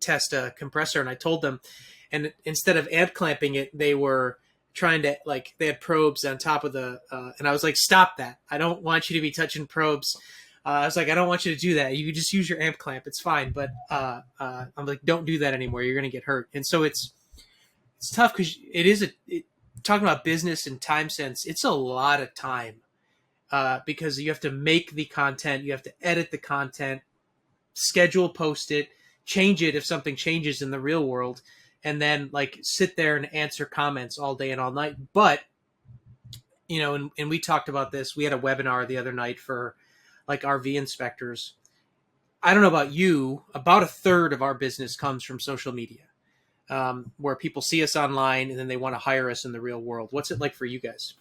test a compressor, and I told them, and instead of amp clamping it, they were trying to like they had probes on top of the and I was like, stop that, I don't want you to be touching probes. I was like, I don't want you to do that, you can just use your amp clamp, it's fine, but I'm like, don't do that anymore, you're gonna get hurt. And so it's tough because talking about business and time sense, it's a lot of time because you have to make the content, you have to edit the content, schedule, post it, change it if something changes in the real world, and then like sit there and answer comments all day and all night. But and we talked about this. We had a webinar the other night for like RV inspectors. I don't know about you, about a third of our business comes from social media, where people see us online and then they want to hire us in the real world. What's it like for you guys?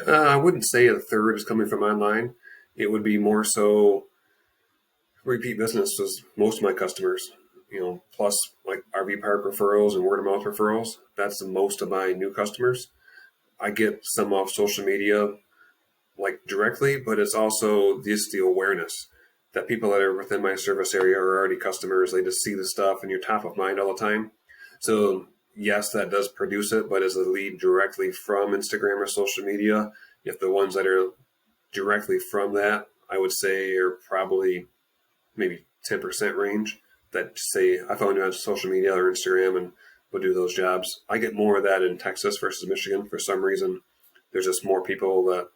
I wouldn't say a third is coming from online. It would be more so repeat business was most of my customers, plus like RV park referrals and word of mouth referrals. That's the most of my new customers. I get some off social media, like directly, but it's also just the awareness that people that are within my service area are already customers. They just see the stuff and you're top of mind all the time. So yes, that does produce it, but as a lead directly from Instagram or social media, if the ones that are directly from that, I would say are probably maybe 10% range that say, I found you on social media or Instagram and will do those jobs. I get more of that in Texas versus Michigan. For some reason, there's just more people that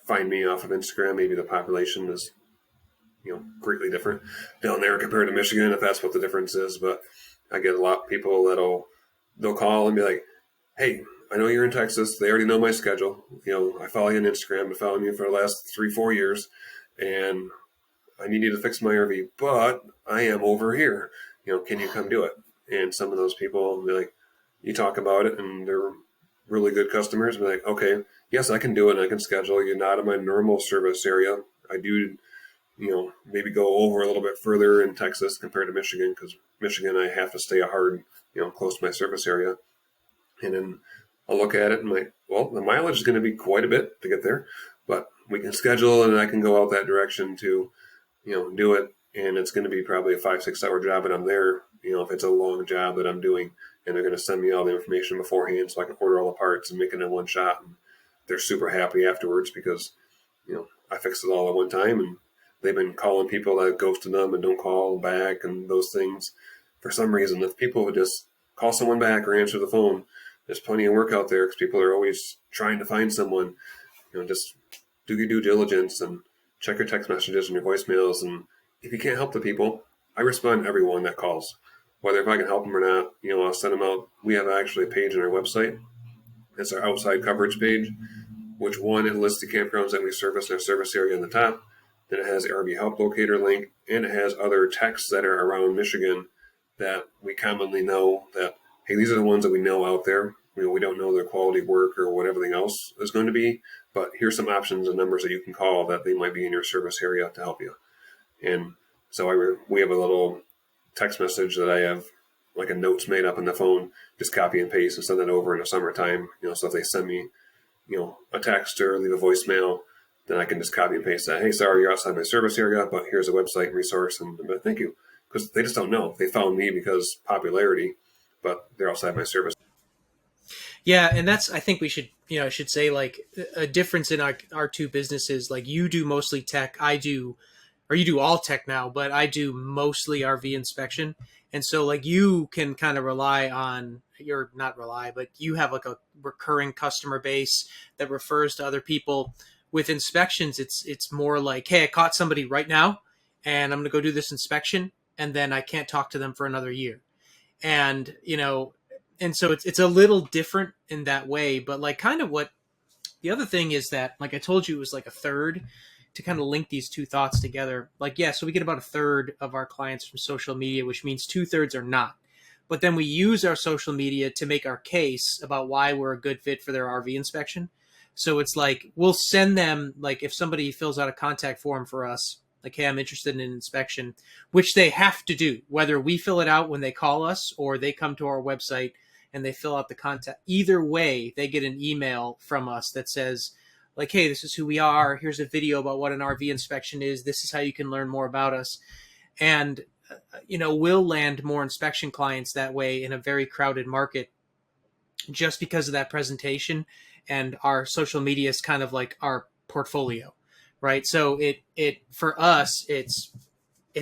find me off of Instagram. Maybe the population is, greatly different down there compared to Michigan, if that's what the difference is. But I get a lot of people they'll call and be like, hey, I know you're in Texas. They already know my schedule. I follow you on Instagram. I've been following you for the last 3-4 years. And I need you to fix my RV, but I am over here. Can you come do it? And some of those people will be like, you talk about it, and they're really good customers. Be like, okay, yes, I can do it. And I can schedule. You're not in my normal service area. I do, maybe go over a little bit further in Texas compared to Michigan, because Michigan I have to stay hard, close to my service area. And then I'll look at it and like, well, the mileage is going to be quite a bit to get there, but we can schedule and I can go out that direction to, do it. And it's going to be probably a 5-6 hour job, and I'm there, if it's a long job that I'm doing, and they're going to send me all the information beforehand so I can order all the parts and make it in one shot. And they're super happy afterwards because, I fixed it all at one time, and they've been calling people that ghosted them and don't call back and those things. For some reason, if people would just call someone back or answer the phone, there's plenty of work out there because people are always trying to find someone. Just do your due diligence and check your text messages and your voicemails. And if you can't help the people, I respond to everyone that calls, whether if I can help them or not. I'll send them out. We have actually a page on our website. It's our outside coverage page, which it lists the campgrounds that we service in our service area on the top. Then it has the RV help locator link, and it has other texts that are around Michigan that we commonly know that, hey, these are the ones that we know out there. We don't know their quality of work or what everything else is going to be, but here's some options and numbers that you can call that they might be in your service area to help you. And so we have a little text message that I have, like a notes made up on the phone, just copy and paste and send that over in the summertime. So if they send me, a text or leave a voicemail, then I can just copy and paste that. Hey, sorry, you're outside my service area, but here's a website and resource, and thank you. Because they just don't know. They found me because popularity, but they're outside my service. Yeah, and that's, I think we should, I should say like a difference in our two businesses. Like you do mostly tech, I do or you do all tech now, but I do mostly RV inspection. And so like you can kind of rely on, you're not rely, but you have like a recurring customer base that refers to other people. With inspections, it's more like, hey, I caught somebody right now and I'm going to go do this inspection, and then I can't talk to them for another year. And, and so it's a little different in that way, but like kind of what the other thing is that, like I told you, it was like a third to kind of link these two thoughts together. Like, yeah, so we get about a third of our clients from social media, which means 2/3 are not. But then we use our social media to make our case about why we're a good fit for their RV inspection. So it's like, we'll send them, like if somebody fills out a contact form for us, like, hey, I'm interested in an inspection, which they have to do, whether we fill it out when they call us or they come to our website and they fill out the contact. Either way, they get an email from us that says, like, hey, this is who we are. Here's a video about what an RV inspection is. This is how you can learn more about us. And, we'll land more inspection clients that way in a very crowded market just because of that presentation. And our social media is kind of like our portfolio, right? So it for us, it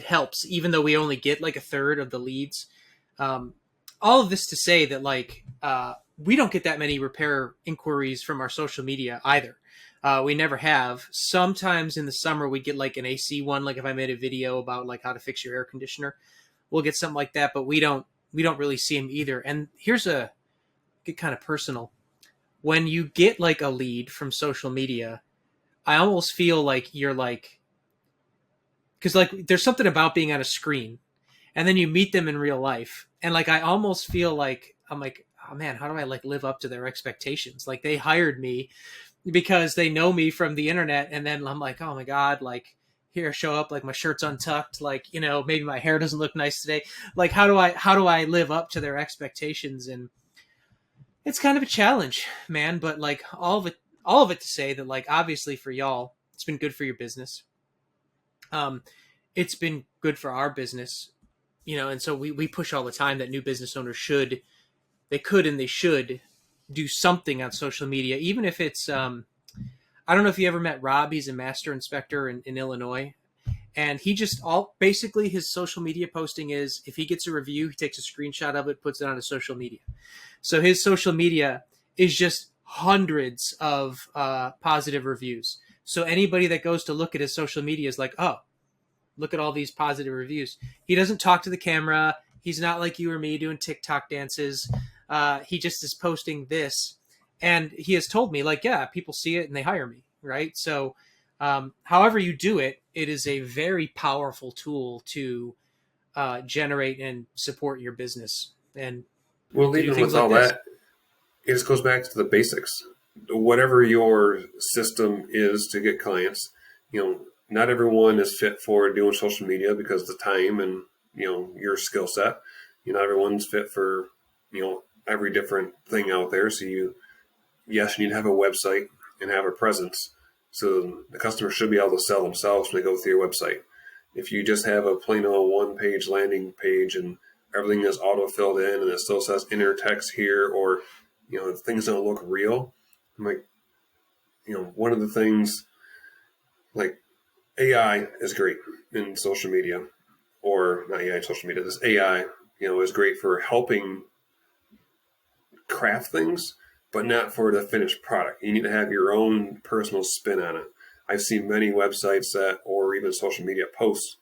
helps, even though we only get like a third of the leads. All of this to say that we don't get that many repair inquiries from our social media either. We never have. Sometimes in the summer we get like an AC one, like if I made a video about like how to fix your air conditioner, we'll get something like that, but we don't really see them either. And here's a get kind of personal. When you get like a lead from social media, I almost feel like you're like, because like there's something about being on a screen and then you meet them in real life, and like I almost feel like I'm like, oh man, how do I like live up to their expectations? Like they hired me because they know me from the internet, and then I'm like, oh my god, like here I show up, like my shirt's untucked, like maybe my hair doesn't look nice today. Like how do I live up to their expectations? And it's kind of a challenge, man. But like all of it to say that, like, obviously for y'all, it's been good for your business. It's been good for our business, and so we push all the time that new business owners should do something on social media, even if it's I don't know if you ever met Rob. He's a master inspector in Illinois, and he just basically his social media posting is, if he gets a review, he takes a screenshot of it, puts it on his social media. So his social media is just hundreds of positive reviews. So anybody that goes to look at his social media is like, oh, look at all these positive reviews. He doesn't talk to the camera. He's not like you or me doing TikTok dances. He just is posting this. And he has told me, like, yeah, people see it and they hire me, right? So however you do it, it is a very powerful tool to generate and support your business. And Well, to do even things with like all this. that, it just goes back to the basics. Whatever your system is to get clients, not everyone is fit for doing social media because of the time and, your skill set. Not everyone's fit for, every different thing out there. So yes, you need to have a website and have a presence. So the customer should be able to sell themselves when they go through your website. If you just have a plain old one-page landing page and everything is auto-filled in and it still says inner text here, or, things don't look real, I'm like, one of the things, like, AI is great in social media, or not AI, social media, this AI, is great for helping craft things, but not for the finished product. You need to have your own personal spin on it. I've seen many websites or even social media posts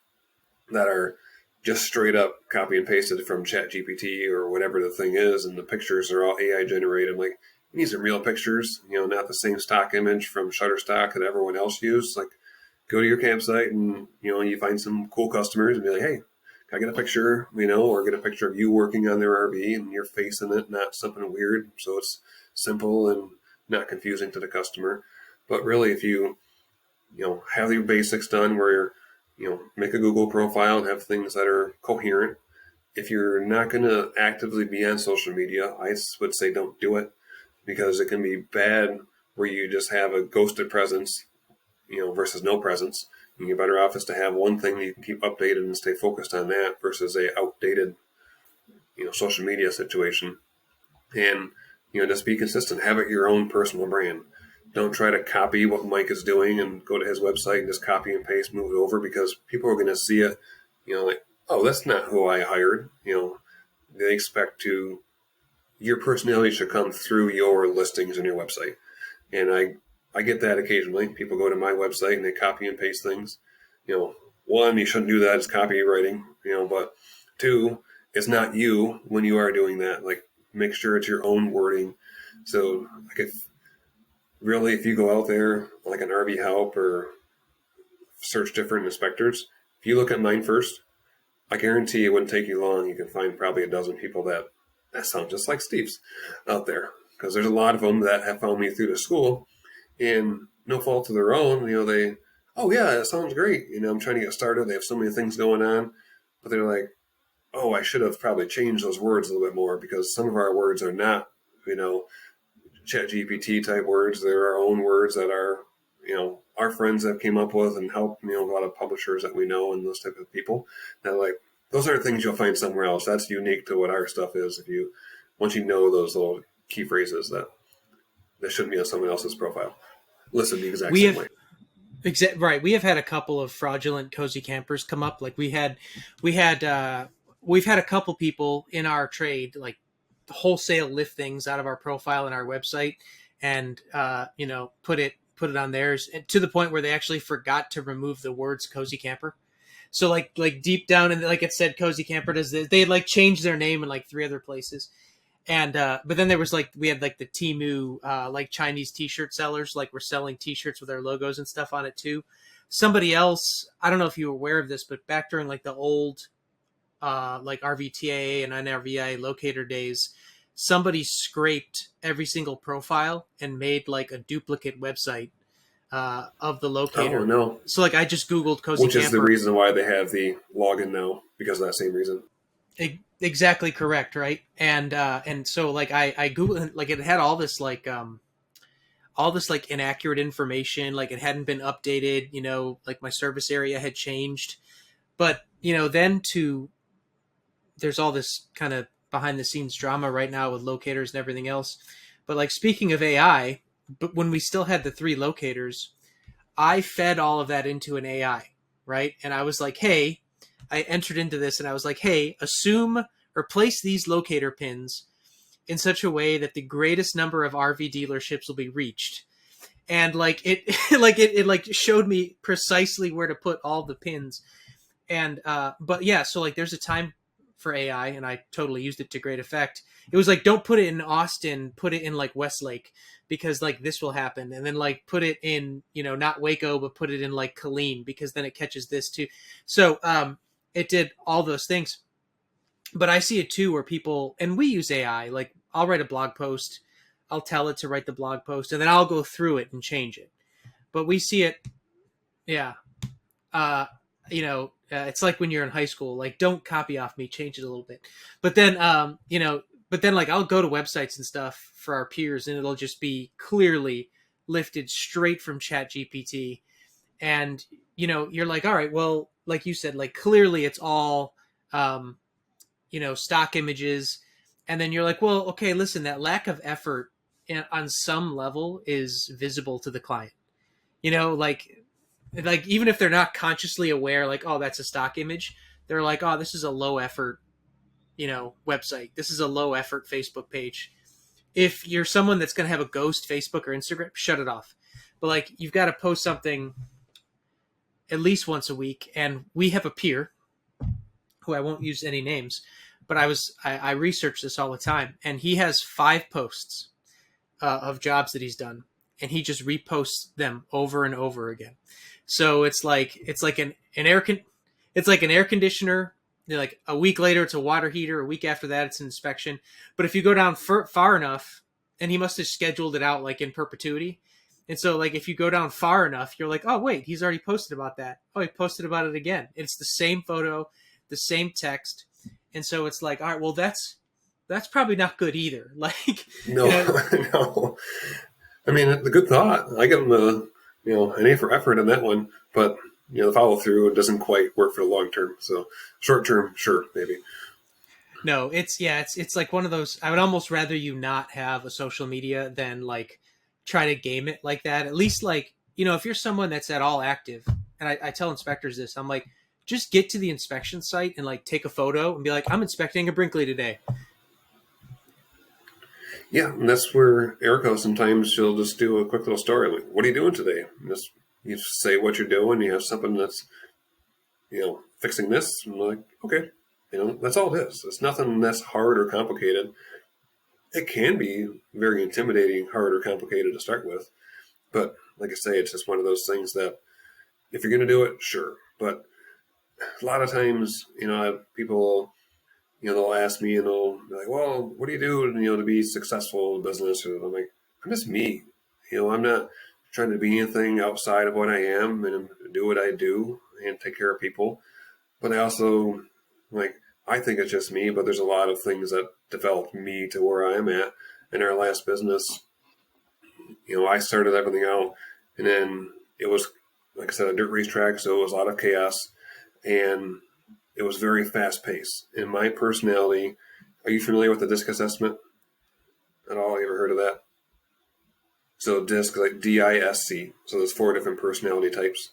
that are just straight up copy and pasted from ChatGPT or whatever the thing is, and the pictures are all AI generated. I'm like, you need some real pictures, not the same stock image from Shutterstock that everyone else used. Like, go to your campsite and you find some cool customers and be like, hey, can I get a picture, or get a picture of you working on their RV and your face in it, not something weird. So it's simple and not confusing to the customer. But really, if you, have your basics done where you're, make a Google profile and have things that are coherent. If you're not going to actively be on social media, I would say don't do it, because it can be bad where you just have a ghosted presence, versus no presence. And you're better off is to have one thing that you can keep updated and stay focused on that versus a outdated, social media situation. And, just be consistent. Have it your own personal brand. don't try to copy what Mike is doing and go to his website and just copy and paste, move it over, because people are going to see it, like, oh, that's not who I hired. They expect your personality should come through your listings on your website. And I get that occasionally. People go to my website and they copy and paste things. One, you shouldn't do that as copywriting, but two, it's not you when you are doing that. Like, make sure it's your own wording. So, like, if you go out there, like an RV Help or search different inspectors, if you look at mine first, I guarantee it wouldn't take you long. You can find probably a dozen people that sound just like Steve's out there. Because there's a lot of them that have found me through the school, and no fault of their own. They, oh yeah, that sounds great. I'm trying to get started. They have so many things going on, but they're like, oh, I should have probably changed those words a little bit more, because some of our words are not, Chat GPT type words. They're our own words that are, our friends have came up with and helped, a lot of publishers that we know and those type of people. That, like, those are things you'll find somewhere else. That's unique to what our stuff is. Once you know those little key phrases that shouldn't be on someone else's profile, listen the exact same way. Right. We have had a couple of fraudulent cozy campers come up. Like we've had a couple people in our trade, like, wholesale lift things out of our profile and our website and, put it on theirs, to the point where they actually forgot to remove the words cozy camper. So like deep down, and like it said cozy camper does this, they had like changed their name in like 3 other places. And, but then there was we had like the Temu, like Chinese t-shirt sellers, like, were selling t-shirts with our logos and stuff on it too. Somebody else, I don't know if you were aware of this, but back during like the old, like RVTA and NRVI locator days, somebody scraped every single profile and made like a duplicate website, of the locator. Oh, no. So like I just Googled cozy camper. Which is the reason why they have the login now, because of that same reason. Exactly correct, right? And so like I Googled, like, it had all this like inaccurate information, like it hadn't been updated, like my service area had changed. But then there's all this kind of behind the scenes drama right now with locators and everything else. But like, speaking of AI, but when we still had the 3 locators, I fed all of that into an AI, right? And I was like, hey, I entered into this and I was like, hey, assume or place these locator pins in such a way that the greatest number of RV dealerships will be reached. And like it it showed me precisely where to put all the pins. And but yeah, so like there's a time for AI, and I totally used it to great effect. It was like, don't put it in Austin, put it in like Westlake, because like this will happen. And then like put it in, not Waco, but put it in like Killeen, because then it catches this too. So it did all those things. But I see it too, where people, and we use AI, like I'll write a blog post, I'll tell it to write the blog post, and then I'll go through it and change it. But we see it, yeah. It's like when you're in high school, like, don't copy off me, change it a little bit. But then, like I'll go to websites and stuff for our peers, and it'll just be clearly lifted straight from Chat GPT. And, you're like, all right, well, like you said, like clearly it's all, stock images. And then you're like, well, okay, listen, that lack of effort on some level is visible to the client, like even if they're not consciously aware, like, oh, that's a stock image, they're like, oh, this is a low effort, website. This is a low effort Facebook page. If you're someone that's going to have a ghost Facebook or Instagram, shut it off. But like, you've got to post something at least once a week. And we have a peer who I won't use any names, but I research this all the time, and he has 5 posts of jobs that he's done, and he just reposts them over and over again. So it's like an air conditioner. Like a week later, it's a water heater. A week after that, it's an inspection. But if you go down far enough, and he must have scheduled it out like in perpetuity. And so like, if you go down far enough, you're like, oh wait, he's already posted about that. Oh, he posted about it again. It's the same photo, the same text. And so it's like, all right, well, that's probably not good either. Like, no, no. I mean, the good thought. I give him an A for effort on that one, but the follow through doesn't quite work for the long term. So short term, sure, maybe. No, it's like one of those. I would almost rather you not have a social media than like try to game it like that. At least, like, if you're someone that's at all active, and I tell inspectors this, I'm like, just get to the inspection site and like take a photo and be like, I'm inspecting a Brinkley today. Yeah, and that's where Erica sometimes she'll just do a quick little story like, "What are you doing today?" And just you just say what you're doing. You have something that's fixing this. And I'm like, okay, that's all it is. It's nothing that's hard or complicated. It can be very intimidating, hard or complicated to start with, but like I say, it's just one of those things that if you're going to do it, sure. But a lot of times, people, they'll ask me and they'll be like, well, what do you do, to be successful in business? And I'm like, I'm just me. I'm not trying to be anything outside of what I am and do what I do and take care of people. But I also, I think it's just me, but there's a lot of things that developed me to where I am at. In our last business, I started everything out, and then it was, like I said, a dirt racetrack, so it was a lot of chaos, and it was very fast paced. And my personality, are you familiar with the DISC assessment at all? You ever heard of that? So DISC, like DISC. So there's 4 different personality types.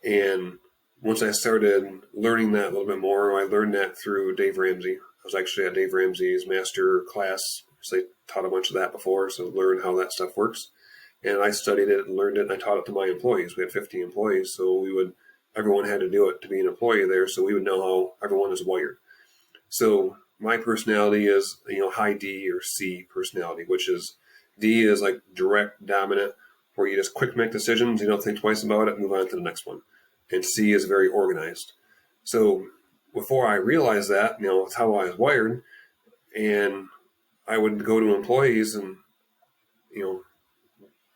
And once I started learning that a little bit more, I learned that through Dave Ramsey. I was actually at Dave Ramsey's master class. So they taught a bunch of that before, so learned how that stuff works. And I studied it and learned it, and I taught it to my employees. We had 50 employees, so everyone had to do it to be an employee there, so we would know how everyone is wired. So my personality is, high D or C personality, which is D is like direct, dominant, where you just quick make decisions, you don't think twice about it, move on to the next one. And C is very organized. So before I realized that, it's how I was wired, and I would go to employees and,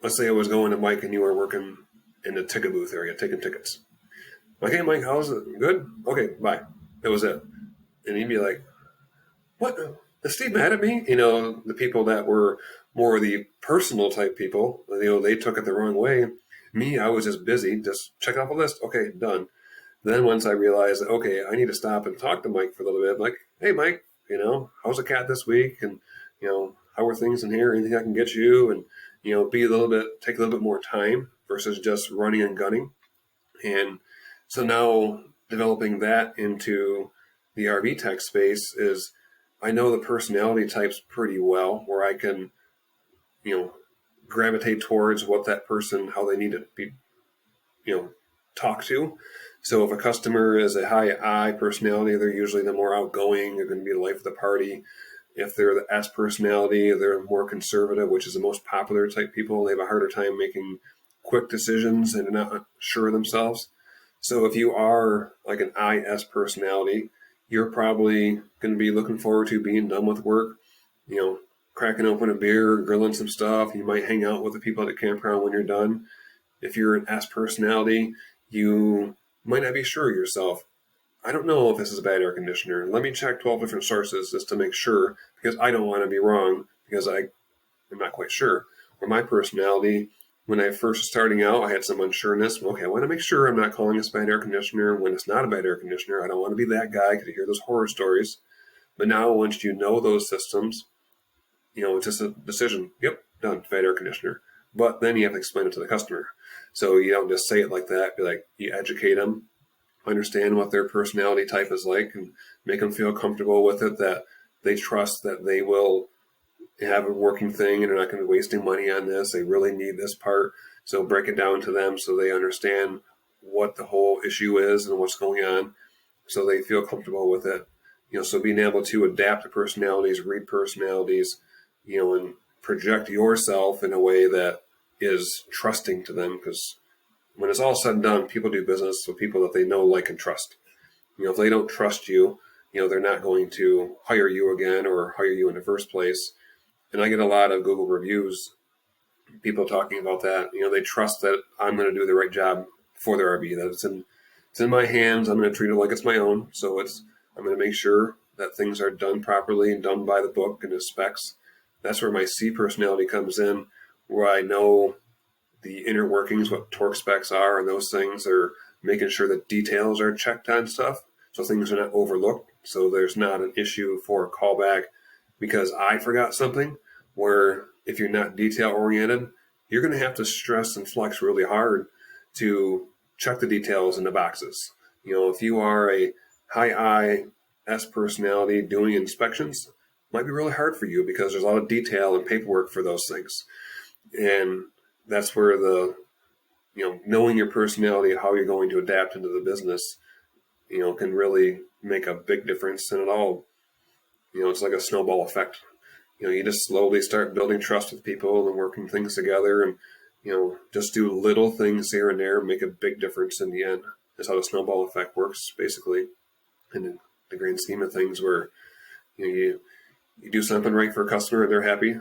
let's say I was going to Mike and you were working in the ticket booth area, taking tickets. Like, hey, Mike, how's it? Good? Okay, bye. That was it. And he'd be like, what? Is Steve mad at me? The people that were more the personal type people, they took it the wrong way. Me, I was just busy, just check off a list. Okay, done. Then once I realized that, okay, I need to stop and talk to Mike for a little bit. I'm like, hey, Mike, how's the cat this week? And, how are things in here? Anything I can get you? And, take a little bit more time versus just running and gunning. And so now developing that into the RV tech space is I know the personality types pretty well where I can, gravitate towards what that person, how they need to be, talk to. So if a customer is a high I personality, they're usually the more outgoing, they're going to be the life of the party. If they're the S personality, they're more conservative, which is the most popular type people. They have a harder time making quick decisions and not sure of themselves. So if you are like an IS personality, you're probably going to be looking forward to being done with work, cracking open a beer, grilling some stuff. You might hang out with the people at the campground when you're done. If you're an S personality, you might not be sure of yourself. I don't know if this is a bad air conditioner. Let me check 12 different sources just to make sure, because I don't want to be wrong because I'm not quite sure. Or my personality, when I first starting out, I had some unsureness. Okay, I want to make sure I'm not calling this a bad air conditioner when it's not a bad air conditioner. I don't want to be that guy because you hear those horror stories. But now once you know those systems, it's just a decision. Yep, done, bad air conditioner. But then you have to explain it to the customer. So you don't just say it like that. Be like, you educate them, understand what their personality type is like, and make them feel comfortable with it, that they trust that they will have a working thing and they're not going to be wasting money on this. They really need this part. So break it down to them so they understand what the whole issue is and what's going on, so they feel comfortable with it. So being able to adapt to personalities, read personalities, and project yourself in a way that is trusting to them, because when it's all said and done, people do business with people that they know, like, and trust. If they don't trust you, they're not going to hire you again or hire you in the first place. And I get a lot of Google reviews, people talking about that. They trust that I'm going to do the right job for their RV, that it's in my hands. I'm going to treat it like it's my own. So I'm going to make sure that things are done properly and done by the book and the specs. That's where my C personality comes in, where I know the inner workings, what torque specs are, and those things are making sure that details are checked on stuff, so things are not overlooked, so there's not an issue for a callback because I forgot something. Where if you're not detail oriented, you're going to have to stress and flex really hard to check the details in the boxes. If you are a high I S personality doing inspections, it might be really hard for you because there's a lot of detail and paperwork for those things. And that's where knowing your personality, how you're going to adapt into the business, can really make a big difference. And it all, it's like a snowball effect. You just slowly start building trust with people and working things together, and, just do little things here and there, make a big difference in the end. That's how the snowball effect works, basically, in the grand scheme of things, where, you do something right for a customer and they're happy,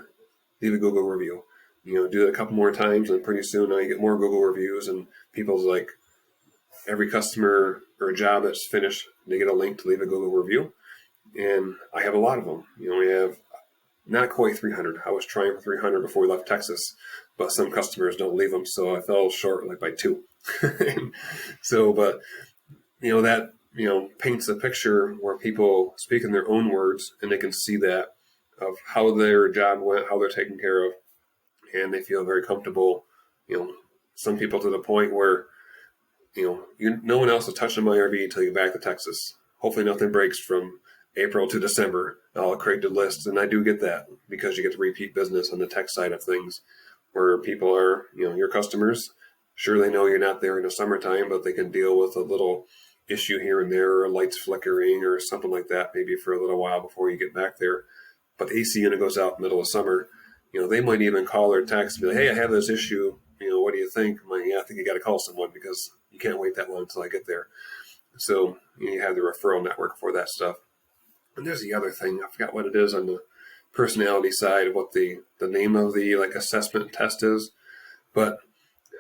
leave a Google review. Do it a couple more times, and pretty soon now you get more Google reviews, and people's like, every customer or job that's finished, they get a link to leave a Google review. And I have a lot of them. We have not quite 300. I was trying for 300 before we left Texas, but some customers don't leave them, so I fell short like by 2. So, but that paints a picture where people speak in their own words, and they can see that of how their job went, how they're taken care of, and they feel very comfortable. Some people to the point where no one else is touching my RV until you get back to Texas. Hopefully nothing breaks from April to December. I'll create the list, and I do get that because you get the repeat business on the tech side of things, where people are, your customers. Sure, they know you're not there in the summertime, but they can deal with a little issue here and there, or lights flickering or something like that, maybe for a little while before you get back there. But the AC unit goes out in the middle of summer. They might even call or text and be like, hey, I have this issue. What do you think? I'm like, yeah, I think you got to call someone because you can't wait that long until I get there. So you have the referral network for that stuff. And there's the other thing. I forgot what it is on the personality side of what the name of the assessment test is. But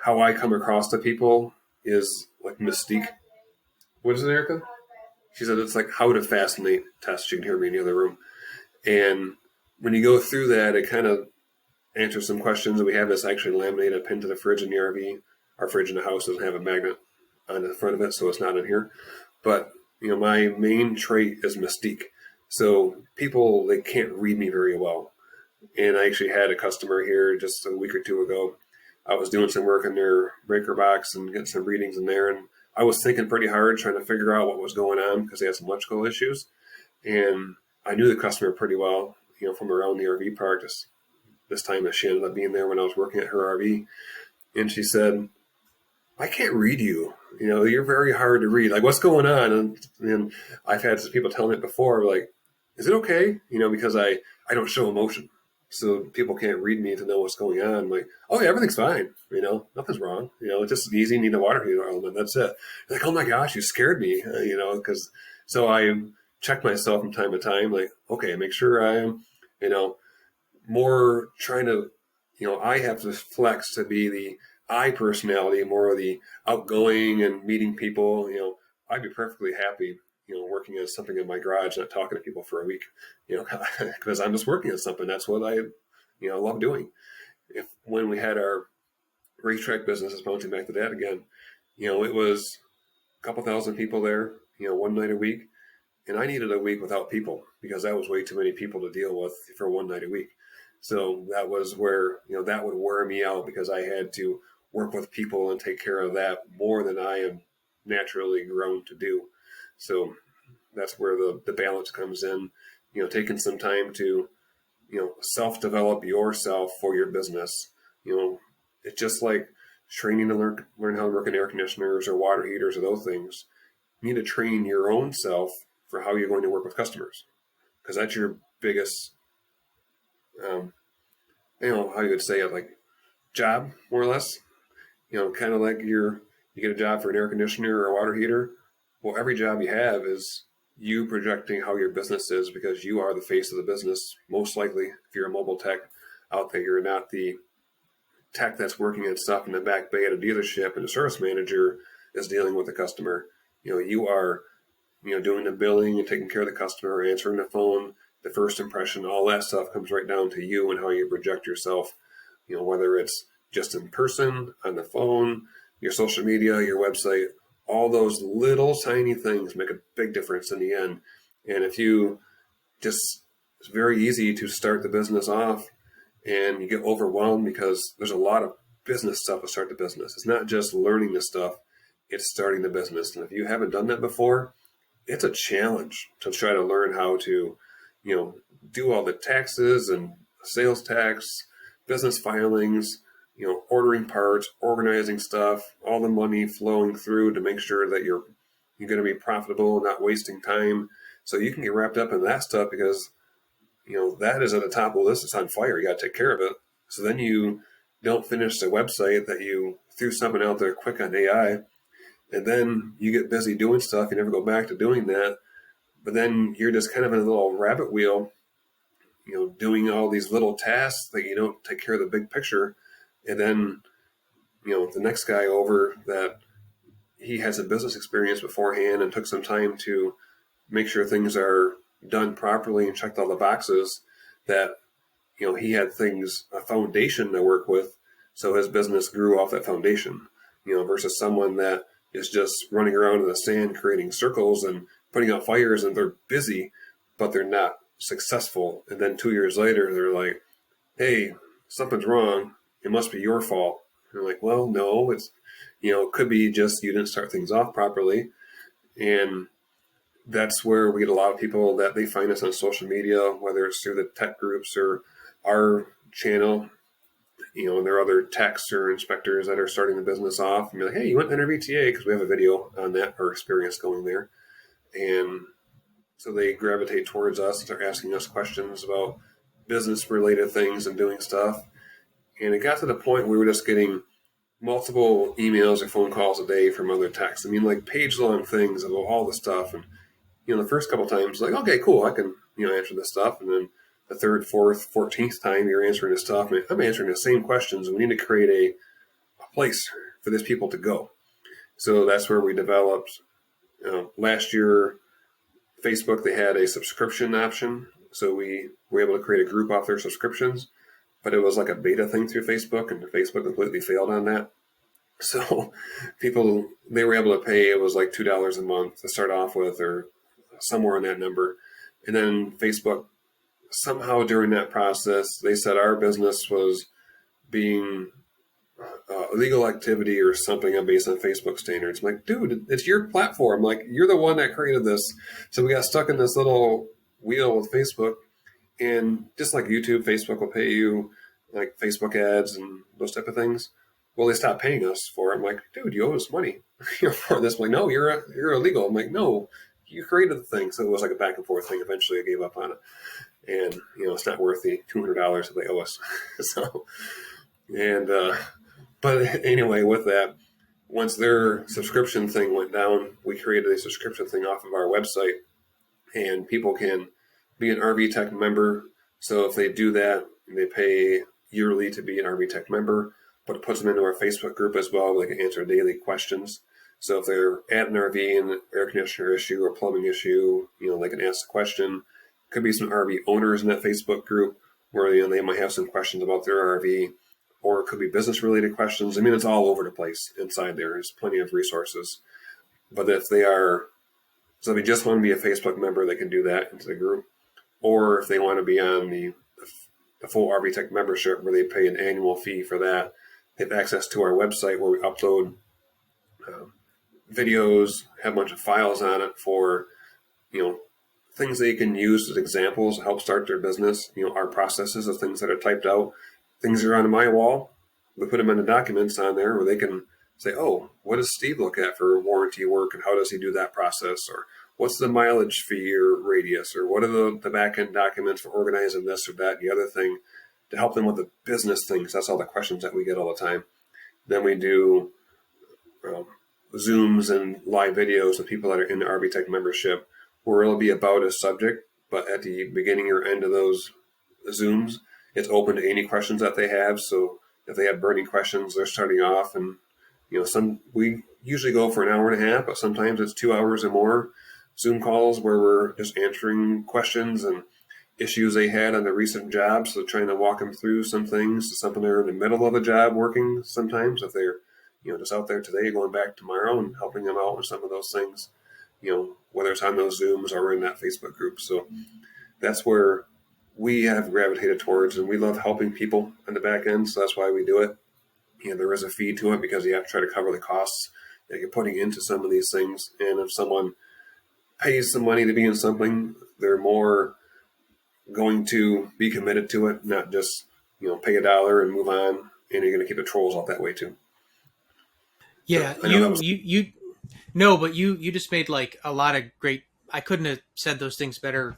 how I come across to people is like mystique. What is it, Erica? She said it's like how to fascinate test. You can hear me in the other room. And when you go through that, it kind of answers some questions. We have this actually laminated pinned to the fridge in the RV. Our fridge in the house doesn't have a magnet on the front of it, so it's not in here. But my main trait is mystique. So people, they can't read me very well. And I actually had a customer here just a week or 2 ago. I was doing some work in their breaker box and getting some readings in there, and I was thinking pretty hard trying to figure out what was going on because they had some electrical issues. And I knew the customer pretty well, from around the RV park. This time that she ended up being there when I was working at her RV. And she said, I can't read you. You're very hard to read. Like, what's going on? And I've had some people tell me it before, like, is it okay? Because I don't show emotion. So people can't read me to know what's going on. I'm like, oh yeah, everything's fine. Nothing's wrong. It's just easy, need a water heater element. That's it. They're like, oh my gosh, you scared me. Because so I check myself from time to time, like, okay, make sure I'm, more trying to, I have to flex to be the I personality, more of the outgoing and meeting people. I'd be perfectly happy, working on something in my garage, not talking to people for a week, because I'm just working on something. That's what I, love doing. When we had our racetrack business, is bouncing back to that again, it was a couple thousand people there, one night a week. And I needed a week without people because that was way too many people to deal with for one night a week. So that was where, that would wear me out because I had to work with people and take care of that more than I am naturally grown to do. So that's where the balance comes in, taking some time to, self-develop yourself for your business. It's just like training to learn how to work in air conditioners or water heaters or those things. You need to train your own self for how you're going to work with customers, because that's your biggest, how you would say it, like job, more or less. Kind of like you get a job for an air conditioner or a water heater. Well, every job you have is you projecting how your business is because you are the face of the business. Most likely, if you're a mobile tech out there, you're not the tech that's working on stuff in the back bay at a dealership and the service manager is dealing with the customer. You are doing the billing and taking care of the customer, answering the phone, the first impression, all that stuff comes right down to you and how you project yourself, whether it's just in person, on the phone, your social media, your website, all those little tiny things make a big difference in the end. And if you it's very easy to start the business off and you get overwhelmed because there's a lot of business stuff to start the business. It's not just learning the stuff, it's starting the business. And if you haven't done that before, it's a challenge to try to learn how to, do all the taxes and sales tax, business filings, ordering parts, organizing stuff, all the money flowing through to make sure that you're going to be profitable, not wasting time. So you can get wrapped up in that stuff because, that is at the top of the list. It's on fire. You got to take care of it. So then you don't finish the website that you threw something out there quick on AI. And then you get busy doing stuff. You never go back to doing that. But then you're just kind of in a little rabbit wheel, doing all these little tasks that you don't take care of the big picture. And then, the next guy over that he has a business experience beforehand and took some time to make sure things are done properly and checked all the boxes, that, he had a foundation to work with. So his business grew off that foundation, versus someone that is just running around in the sand, creating circles and putting out fires, and they're busy, but they're not successful. And then 2 years later, they're like, hey, something's wrong. It must be your fault. And they're like, well, no, it's, it could be just you didn't start things off properly. And that's where we get a lot of people that they find us on social media, whether it's through the tech groups or our channel, and there are other techs or inspectors that are starting the business off and be like, hey, you went to NRVTA, because we have a video on that, our experience going there. And so they gravitate towards us and start asking us questions about business related things and doing stuff. And it got to the point where we were just getting multiple emails or phone calls a day from other techs. I mean, like page long things about all the stuff. And, the first couple of times, like, okay, cool, I can, answer this stuff. And then the third, fourth, 14th time you're answering this stuff, and I'm answering the same questions. And we need to create a place for these people to go. So that's where we developed, last year, Facebook, they had a subscription option. So we were able to create a group off their subscriptions, but it was like a beta thing through Facebook, and Facebook completely failed on that. So people, they were able to pay, it was like $2 a month to start off with, or somewhere in that number. And then Facebook, somehow during that process, they said our business was being illegal activity or something based on Facebook standards. I'm like, dude, it's your platform. Like, you're the one that created this. So we got stuck in this little wheel with Facebook. And just like YouTube, Facebook will pay you like Facebook ads and those type of things. Well, they stopped paying us for it. I'm like, dude, you owe us money for this. I'm like, no, you're illegal. I'm like, no, you created the thing. So it was like a back and forth thing. Eventually I gave up on it. And, it's not worth the $200 that they owe us. So, and, but anyway, with that, once their subscription thing went down, we created a subscription thing off of our website, and people can be an RV Tech member. So if they do that, they pay yearly to be an RV Tech member, but it puts them into our Facebook group as well. They can answer daily questions. So if they're at an RV and an air conditioner issue or plumbing issue, they can ask the question. Could be some RV owners in that Facebook group where they might have some questions about their RV, or it could be business related questions. I mean, it's all over the place inside there. There's plenty of resources. But if they just want to be a Facebook member, they can do that into the group. Or if they want to be on the full RV Tech membership, where they pay an annual fee for that, they have access to our website where we upload videos, have a bunch of files on it for, things they can use as examples to help start their business. Our processes of things that are typed out, things that are on my wall. We put them in the documents on there where they can say, oh, what does Steve look at for warranty work, and how does he do that process? Or what's the mileage fee or radius? Or what are the back-end documents for organizing this or that, the other thing, to help them with the business things. That's all the questions that we get all the time. Then we do Zooms and live videos with people that are in the RV Tech membership, where it'll be about a subject, but at the beginning or end of those Zooms, it's open to any questions that they have. So if they have burning questions, they're starting off, and we usually go for an hour and a half, but sometimes it's 2 hours or more Zoom calls where we're just answering questions and issues they had on the recent job. So trying to walk them through some things, something they're in the middle of a job working sometimes, if they're just out there today, going back tomorrow, and helping them out with some of those things, whether it's on those Zooms or in that Facebook group. So that's where we have gravitated towards, and we love helping people on the back end. So that's why we do it. there is a fee to it because you have to try to cover the costs that you're putting into some of these things. And if someone pays some money to be in something, they're more going to be committed to it, not just, pay $1 and move on, and you're going to keep the trolls out that way too. Yeah, So I know that was you no, but you just made like a lot of great. I couldn't have said those things better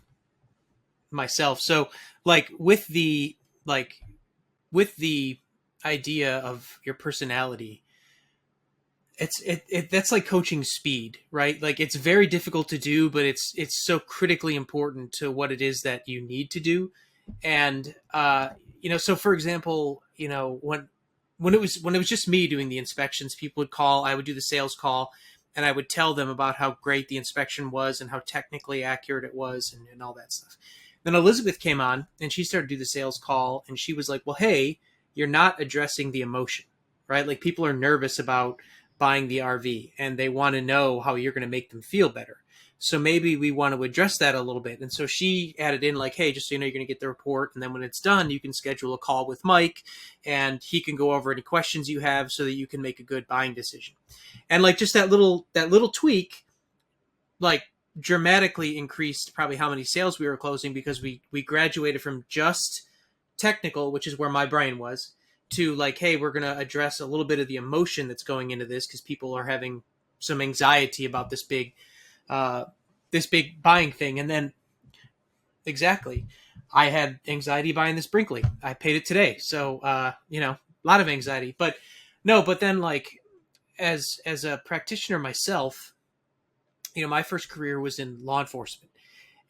myself. So like like with the idea of your personality, that's like coaching speed, right? Like it's very difficult to do, but it's so critically important to what it is that you need to do. And so for example, when it was just me doing the inspections, people would call, I would do the sales call, and I would tell them about how great the inspection was and how technically accurate it was, and all that stuff. Then Elizabeth came on and she started to do the sales call, and she was like, well, hey, you're not addressing the emotion, right? Like people are nervous about buying the RV and they want to know how you're going to make them feel better. So maybe we want to address that a little bit. And so she added in like, hey, just so you know, you're going to get the report. And then when it's done, you can schedule a call with Mike and he can go over any questions you have so that you can make a good buying decision. And like just that little tweak, like dramatically increased probably how many sales we were closing, because we graduated from just technical, which is where my brain was, to like, hey, we're going to address a little bit of the emotion that's going into this because people are having some anxiety about this big buying thing. And then exactly, I had anxiety buying this Brinkley. I paid it today. So, a lot of anxiety, but then like as a practitioner myself, my first career was in law enforcement,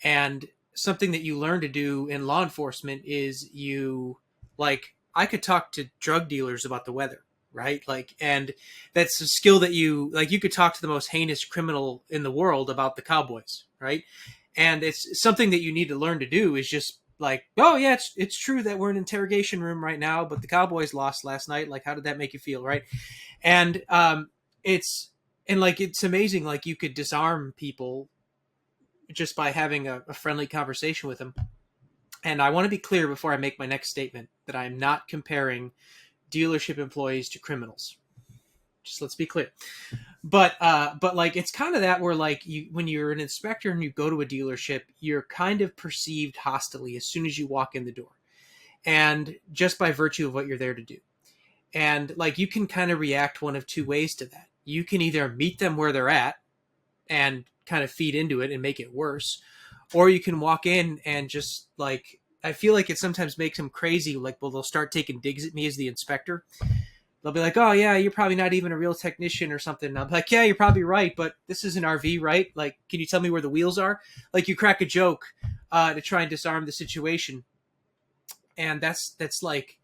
and something that you learn to do in law enforcement is I could talk to drug dealers about the weather, right? Like, and that's a skill that you could talk to the most heinous criminal in the world about the Cowboys, right? And it's something that you need to learn to do is just like, oh yeah, it's true that we're in an interrogation room right now, but the Cowboys lost last night. Like, how did that make you feel, right? And it's amazing. Like you could disarm people just by having a friendly conversation with them. And I want to be clear before I make my next statement that I'm not comparing dealership employees to criminals. Just let's be clear. But like it's kind of that where like when you're an inspector and you go to a dealership, you're kind of perceived hostilely as soon as you walk in the door, and just by virtue of what you're there to do. And like you can kind of react one of two ways to that. You can either meet them where they're at and kind of feed into it and make it worse, or you can walk in and just like, I feel like it sometimes makes them crazy. Like, well, they'll start taking digs at me as the inspector. They'll be like, oh yeah, you're probably not even a real technician or something. And I'm like, yeah, you're probably right, but this is an RV, right? Like, can you tell me where the wheels are? Like you crack a joke to try and disarm the situation. And that's like,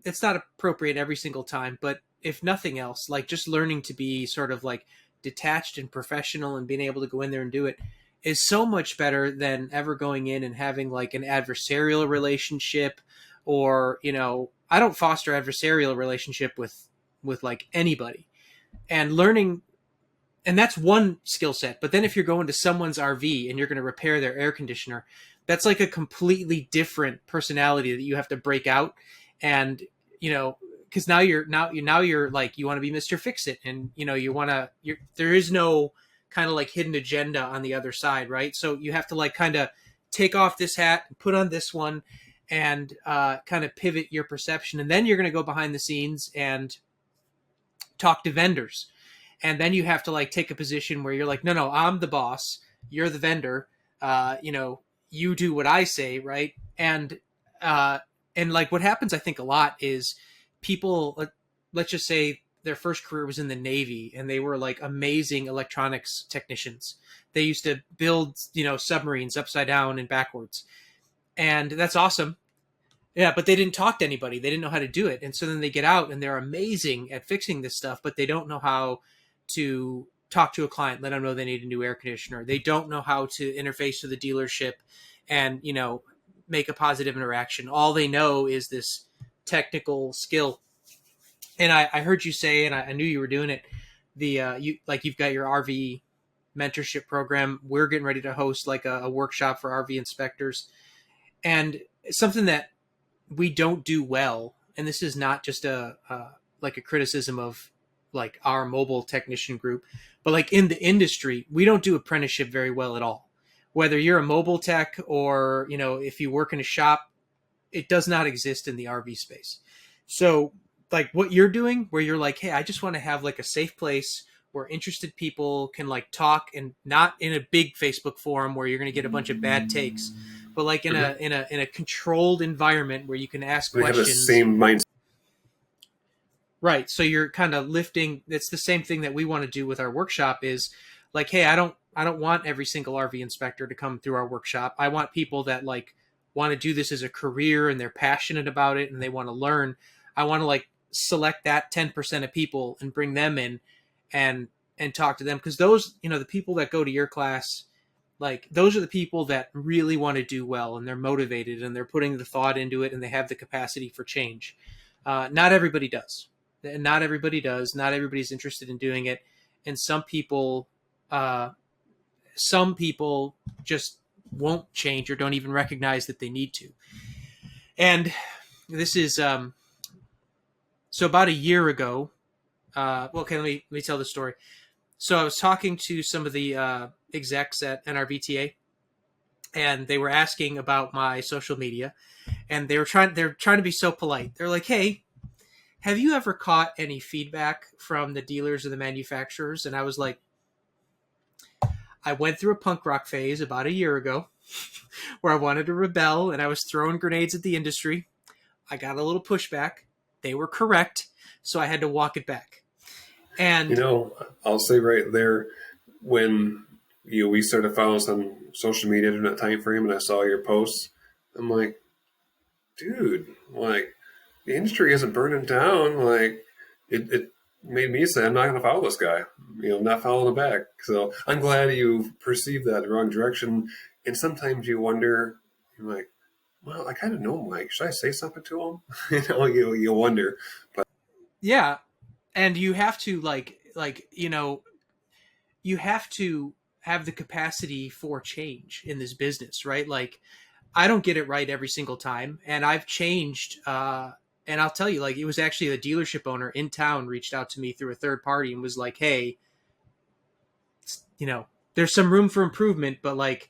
it's not appropriate every single time, but if nothing else, like just learning to be sort of like detached and professional and being able to go in there and do it is so much better than ever going in and having like an adversarial relationship, or, I don't foster adversarial relationship with like anybody, and learning. And that's one skill set. But then if you're going to someone's RV and you're going to repair their air conditioner, that's like a completely different personality that you have to break out. And, because now you're like, you want to be Mr. Fix-It, and, there is no kind of like hidden agenda on the other side, right? So you have to like kind of take off this hat, put on this one, and kind of pivot your perception. And then you're going to go behind the scenes and talk to vendors. And then you have to like take a position where you're like, no, I'm the boss. You're the vendor. You do what I say, right? And like what happens, I think a lot is people, let's just say their first career was in the Navy and they were like amazing electronics technicians. They used to build, submarines upside down and backwards. And that's awesome. Yeah, but they didn't talk to anybody. They didn't know how to do it. And so then they get out and they're amazing at fixing this stuff, but they don't know how to talk to a client, let them know they need a new air conditioner. They don't know how to interface with the dealership and, make a positive interaction. All they know is this technical skill. And I heard you say, and I knew you were doing it, you've got your RV mentorship program. We're getting ready to host like a workshop for RV inspectors. And something that we don't do well, and this is not just like a criticism of like our mobile technician group, but like in the industry, we don't do apprenticeship very well at all. Whether you're a mobile tech or, you know, if you work in a shop, it does not exist in the RV space. So like what you're doing, where you're like, hey, I just want to have like a safe place where interested people can like talk, and not in a big Facebook forum where you're going to get a bunch of bad takes, but like in a controlled environment where you can ask They have the questions. same mindset. Right. So you're kind of lifting. It's the same thing that we want to do with our workshop is like, hey, I don't want every single RV inspector to come through our workshop. I want people that like want to do this as a career and they're passionate about it and they want to learn. I want to like select that 10% of people and bring them in and talk to them, because those, you know, the people that go to your class, like those are the people that really want to do well and they're motivated and they're putting the thought into it and they have the capacity for change. Not everybody does. Not everybody does. Not everybody's interested in doing it. And some people just won't change or don't even recognize that they need to. And this is, so about a year ago, okay, let me tell the story. So I was talking to some of the execs at NRVTA, and they were asking about my social media, and they're trying to be so polite. They're like, hey, have you ever caught any feedback from the dealers or the manufacturers? And I was like, I went through a punk rock phase about a year ago where I wanted to rebel and I was throwing grenades at the industry. I got a little pushback. They were correct, so I had to walk it back. And You know, I'll say right there, when we started following us on social media during that time frame, and I saw your posts, I'm like, dude, like the industry isn't burning down. Like it made me say, I'm not going to follow this guy. I'm not following him back. So I'm glad you perceived that the wrong direction. And sometimes you wonder, you're like, well, I kind of know Mike. Should I say something to him? You wonder. But yeah, and you have to you have to have the capacity for change in this business, right? Like I don't get it right every single time, and I've changed. And I'll tell you, like it was actually a dealership owner in town reached out to me through a third party and was like, hey, there's some room for improvement, but like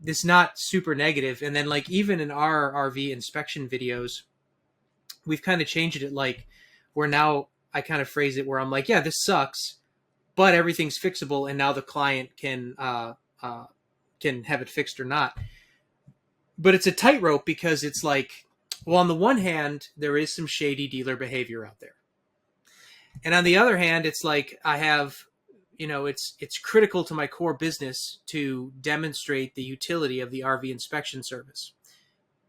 it's not super negative. And then like even in our RV inspection videos, we've kind of changed it. Like where now I kind of phrase it where I'm like, yeah, this sucks, but everything's fixable, and now the client can have it fixed or not. But it's a tightrope because it's like, well, on the one hand, there is some shady dealer behavior out there, and on the other hand, it's like I have, it's critical to my core business to demonstrate the utility of the RV inspection service,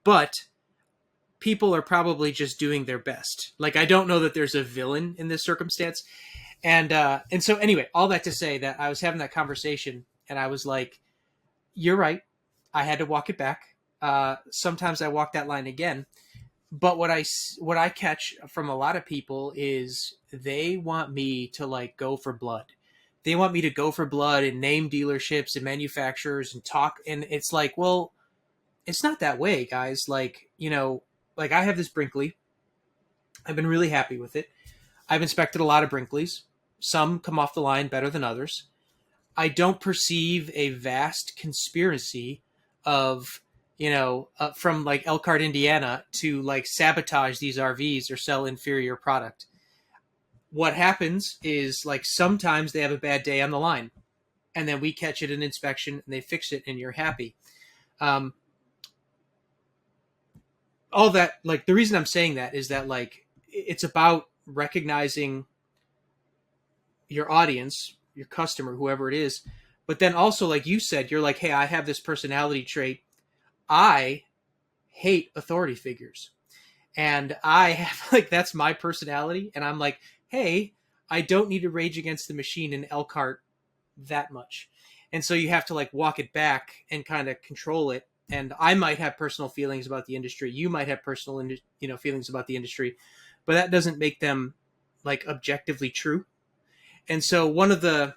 but people are probably just doing their best. Like I don't know that there's a villain in this circumstance. And so anyway, all that to say that I was having that conversation and I was like, you're right. I had to walk it back. Sometimes I walk that line again. But what I catch from a lot of people is they want me to like go for blood. They want me to go for blood and name dealerships and manufacturers and talk. And it's like, well, it's not that way, guys. Like, like I have this Brinkley. I've been really happy with it. I've inspected a lot of Brinkleys. Some come off the line better than others. I don't perceive a vast conspiracy of, from like Elkhart, Indiana to like sabotage these RVs or sell inferior product. What happens is like sometimes they have a bad day on the line and then we catch it in inspection and they fix it and you're happy. All that, like the reason I'm saying that is that like it's about recognizing your audience, your customer, whoever it is, but then also like you said, you're like, hey, I have this personality trait. I hate authority figures, and I have like that's my personality, and I'm like, hey, I don't need to rage against the machine in Elkhart that much, and so you have to like walk it back and kind of control it. And I might have personal feelings about the industry. You might have personal, feelings about the industry, but that doesn't make them like objectively true. And so one of the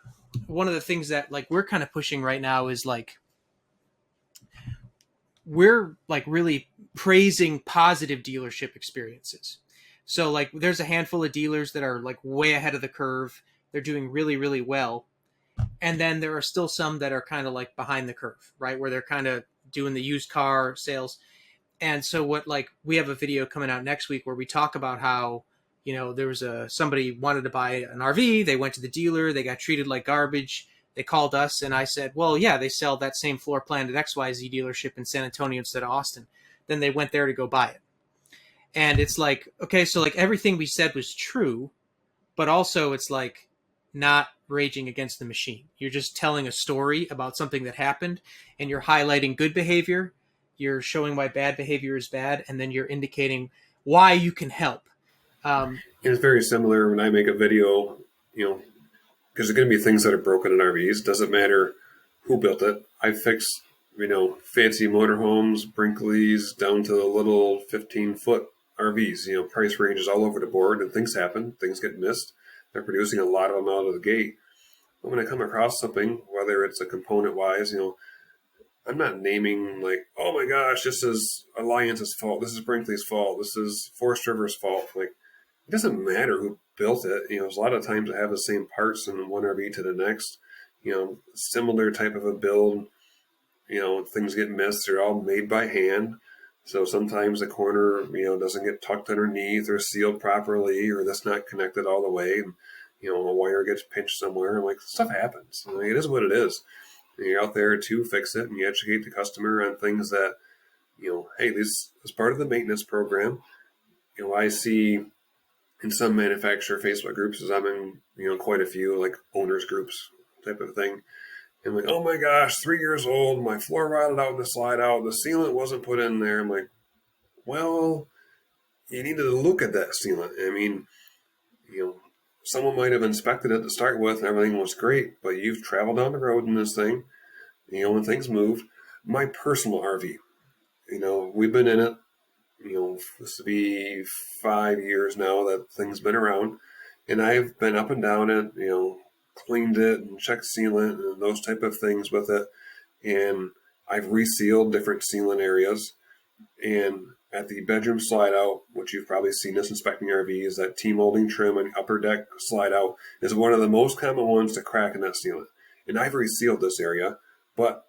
things that like we're kind of pushing right now is like we're like really praising positive dealership experiences. So like there's a handful of dealers that are like way ahead of the curve. They're doing really, really well. And then there are still some that are kind of like behind the curve, right? Where they're kind of doing the used car sales. And so what, like, we have a video coming out next week where we talk about how, there was somebody wanted to buy an RV. They went to the dealer. They got treated like garbage. They called us, and I said, well, yeah, they sell that same floor plan at XYZ dealership in San Antonio instead of Austin. Then they went there to go buy it. And it's like, okay, so like everything we said was true, but also it's like not raging against the machine. You're just telling a story about something that happened, and you're highlighting good behavior. You're showing why bad behavior is bad, and then you're indicating why you can help. It's very similar when I make a video, because there's going to be things that are broken in RVs. Doesn't matter who built it. I fixed, fancy motorhomes, Brinkleys, down to the little 15-foot RVs. Price ranges all over the board, and things happen. Things get missed. They're producing a lot of them out of the gate. But when I come across something, whether it's a component-wise, I'm not naming like, oh my gosh, this is Alliance's fault. This is Brinkley's fault. This is Forest River's fault. Like, it doesn't matter who built it. There's a lot of times I have the same parts in one RV to the next. Similar type of a build. Things get missed. They're all made by hand. So sometimes the corner, doesn't get tucked underneath or sealed properly, or that's not connected all the way. And, a wire gets pinched somewhere. I'm like, stuff happens. It is what it is. And you're out there to fix it, and you educate the customer on things that, hey, this is part of the maintenance program. I see in some manufacturer Facebook groups, as I'm in, quite a few, like owners groups type of thing. And like, oh my gosh, 3 years old, my floor rotted out the slide out, the sealant wasn't put in there. I'm like, well, you need to look at that sealant. I mean, someone might have inspected it to start with and everything was great, but you've traveled down the road in this thing, when things moved. My personal RV, we've been in it, this will be 5 years now that thing's been around, and I've been up and down it, cleaned it and checked sealant and those type of things with it. And I've resealed different sealant areas. And at the bedroom slide out, which you've probably seen us inspecting RVs, that T-molding trim and upper deck slide out is one of the most common ones to crack in that sealant. And I've resealed this area, but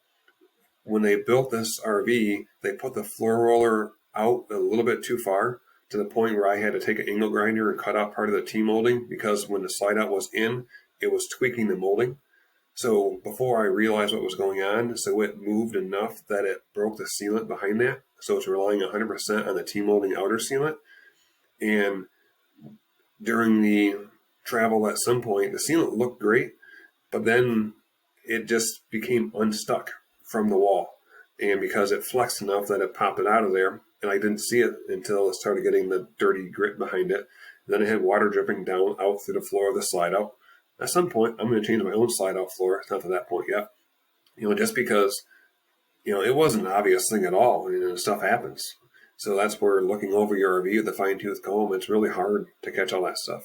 when they built this RV, they put the floor roller out a little bit too far, to the point where I had to take an angle grinder and cut out part of the T-molding, because when the slide out was in, it was tweaking the molding. So before I realized what was going on, so it moved enough that it broke the sealant behind that. So it's relying 100% on the T-molding outer sealant. And during the travel at some point, the sealant looked great, but then it just became unstuck from the wall. And because it flexed enough that it popped it out of there, and I didn't see it until it started getting the dirty grit behind it. And then it had water dripping down out through the floor of the slide out. At some point, I'm going to change my own slide out floor. It's not to that point yet. Just because, it wasn't an obvious thing at all. Stuff happens. So that's where looking over your RV with a fine-tooth comb, it's really hard to catch all that stuff.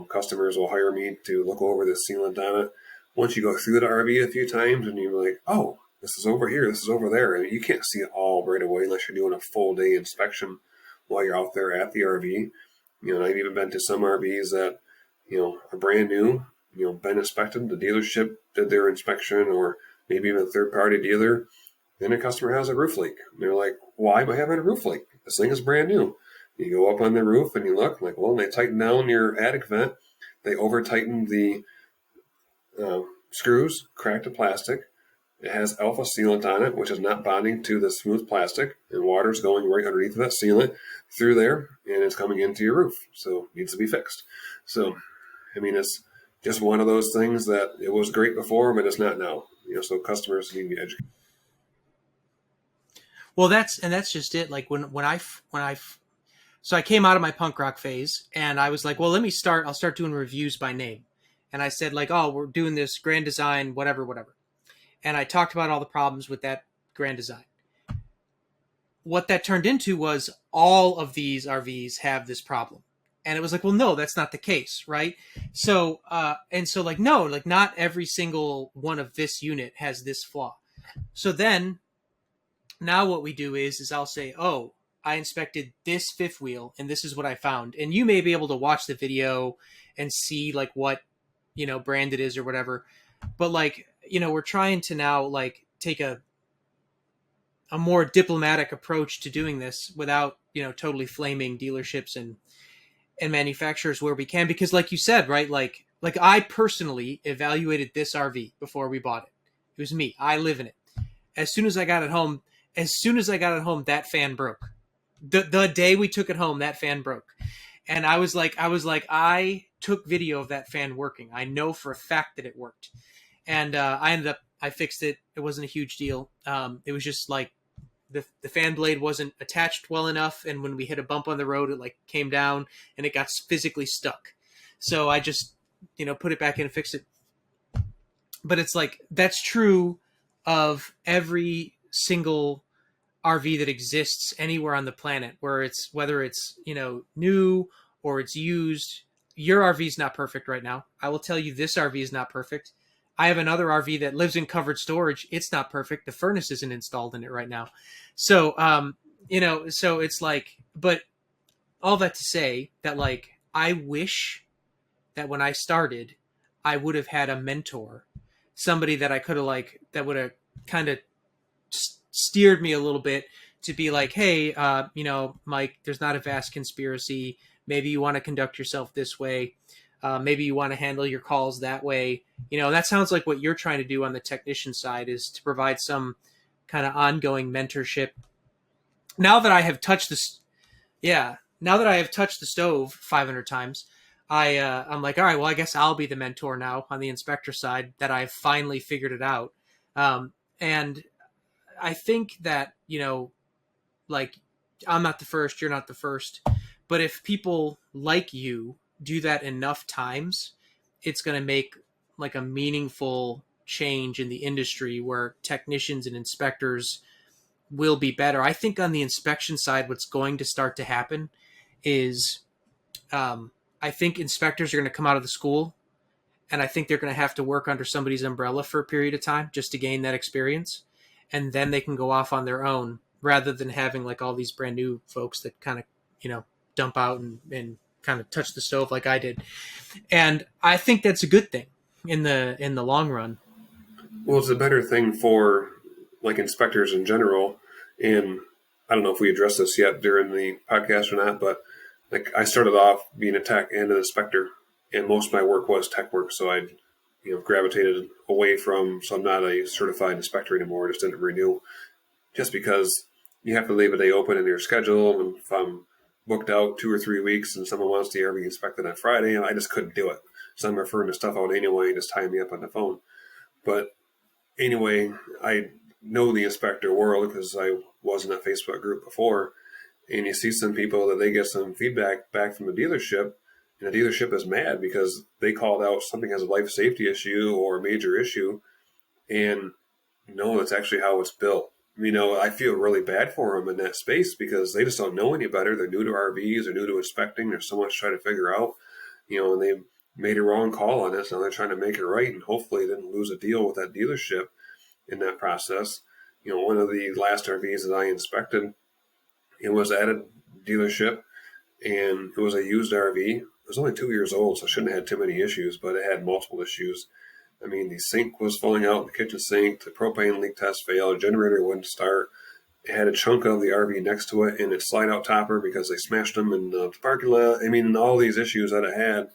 Customers will hire me to look over the sealant on it. Once you go through the RV a few times and you're like, oh, this is over here, this is over there. And you can't see it all right away unless you're doing a full day inspection while you're out there at the RV. I've even been to some RVs that, are brand new, been inspected. The dealership did their inspection, or maybe even a third-party dealer. Then a customer has a roof leak. And they're like, why am I having a roof leak? This thing is brand new. You go up on the roof and you look, like, well, they tightened down your attic vent. They over-tightened the screws, cracked the plastic. It has alpha sealant on it, which is not bonding to the smooth plastic, and water's going right underneath that sealant through there, and it's coming into your roof. So it needs to be fixed. So, it's just one of those things that it was great before, but it's not now. So customers need to be educated. Well, that's just it. Like so I came out of my punk rock phase, and I was like, well, I'll start doing reviews by name. And I said, like, oh, we're doing this Grand Design, whatever. And I talked about all the problems with that Grand Design. What that turned into was all of these RVs have this problem. And it was like, well, no, that's not the case, right? So, no, like not every single one of this unit has this flaw. So then, now what we do is I'll say, oh, I inspected this fifth wheel and this is what I found. And you may be able to watch the video and see like what, brand it is or whatever. But like, we're trying to now like take a more diplomatic approach to doing this without, totally flaming dealerships and manufacturers where we can, because like you said, right, like I personally evaluated this RV before we bought it. It was me. I live in it. As soon as I got it home, that fan broke. The day we took it home, that fan broke. And I was like, I took video of that fan working. I know for a fact that it worked. And I fixed it. It wasn't a huge deal. It was just like the fan blade wasn't attached well enough. And when we hit a bump on the road, it like came down and it got physically stuck. So I just, put it back in and fixed it. But it's like, that's true of every single RV that exists anywhere on the planet, whether it's new or it's used. Your RV is not perfect right now. I will tell you, this RV is not perfect. I have another RV that lives in covered storage. It's not perfect. The furnace isn't installed in it right now. So so it's like, but all that to say that like I wish that when I started, I would have had a mentor, somebody that I could have that would have kind of steered me a little bit to be like, hey, Mike, there's not a vast conspiracy. Maybe you want to conduct yourself this way. Maybe you want to handle your calls that way. That sounds like what you're trying to do on the technician side, is to provide some kind of ongoing mentorship. Now that I have touched this, now that I have touched the stove 500 times, I'm like, all right, well, I guess I'll be the mentor now on the inspector side, that I've finally figured it out. And I think that, like, I'm not the first, you're not the first, but if people like you do that enough times, it's going to make like a meaningful change in the industry where technicians and inspectors will be better. I think on the inspection side, what's going to start to happen is, I think inspectors are going to come out of the school, and I think they're going to have to work under somebody's umbrella for a period of time just to gain that experience. And then they can go off on their own, rather than having like all these brand new folks that kind of, dump out and kind of touch the stove like I did. And I think that's a good thing in the long run. Well, it's a better thing for like inspectors in general. And I don't know if we addressed this yet during the podcast or not, but like I started off being a tech and an inspector, and most of my work was tech work. So I, gravitated away from, so I'm not a certified inspector anymore. I just didn't renew, just because you have to leave a day open in your schedule. And if I'm booked out 2 or 3 weeks and someone wants the RV inspected on Friday, and I just couldn't do it. So I'm referring to stuff out anyway and just tying me up on the phone. But anyway, I know the inspector world because I was in that Facebook group before. And you see some people that they get some feedback back from the dealership, and the dealership is mad because they called out something as a life safety issue or a major issue. And no, that's actually how it's built. I feel really bad for them in that space because they just don't know any better. They're new to RVs, they're new to inspecting. There's so much to try to figure out, and they made a wrong call on this. Now they're trying to make it right, and hopefully they didn't lose a deal with that dealership in that process. One of the last RVs that I inspected, it was at a dealership, and it was a used RV. It was only 2 years old, so it shouldn't have had too many issues, but it had multiple issues. The sink was falling out, the kitchen sink, the propane leak test failed, the generator wouldn't start. It had a chunk of the RV next to it in its slide-out topper because they smashed them in the parking lot. All these issues that it had.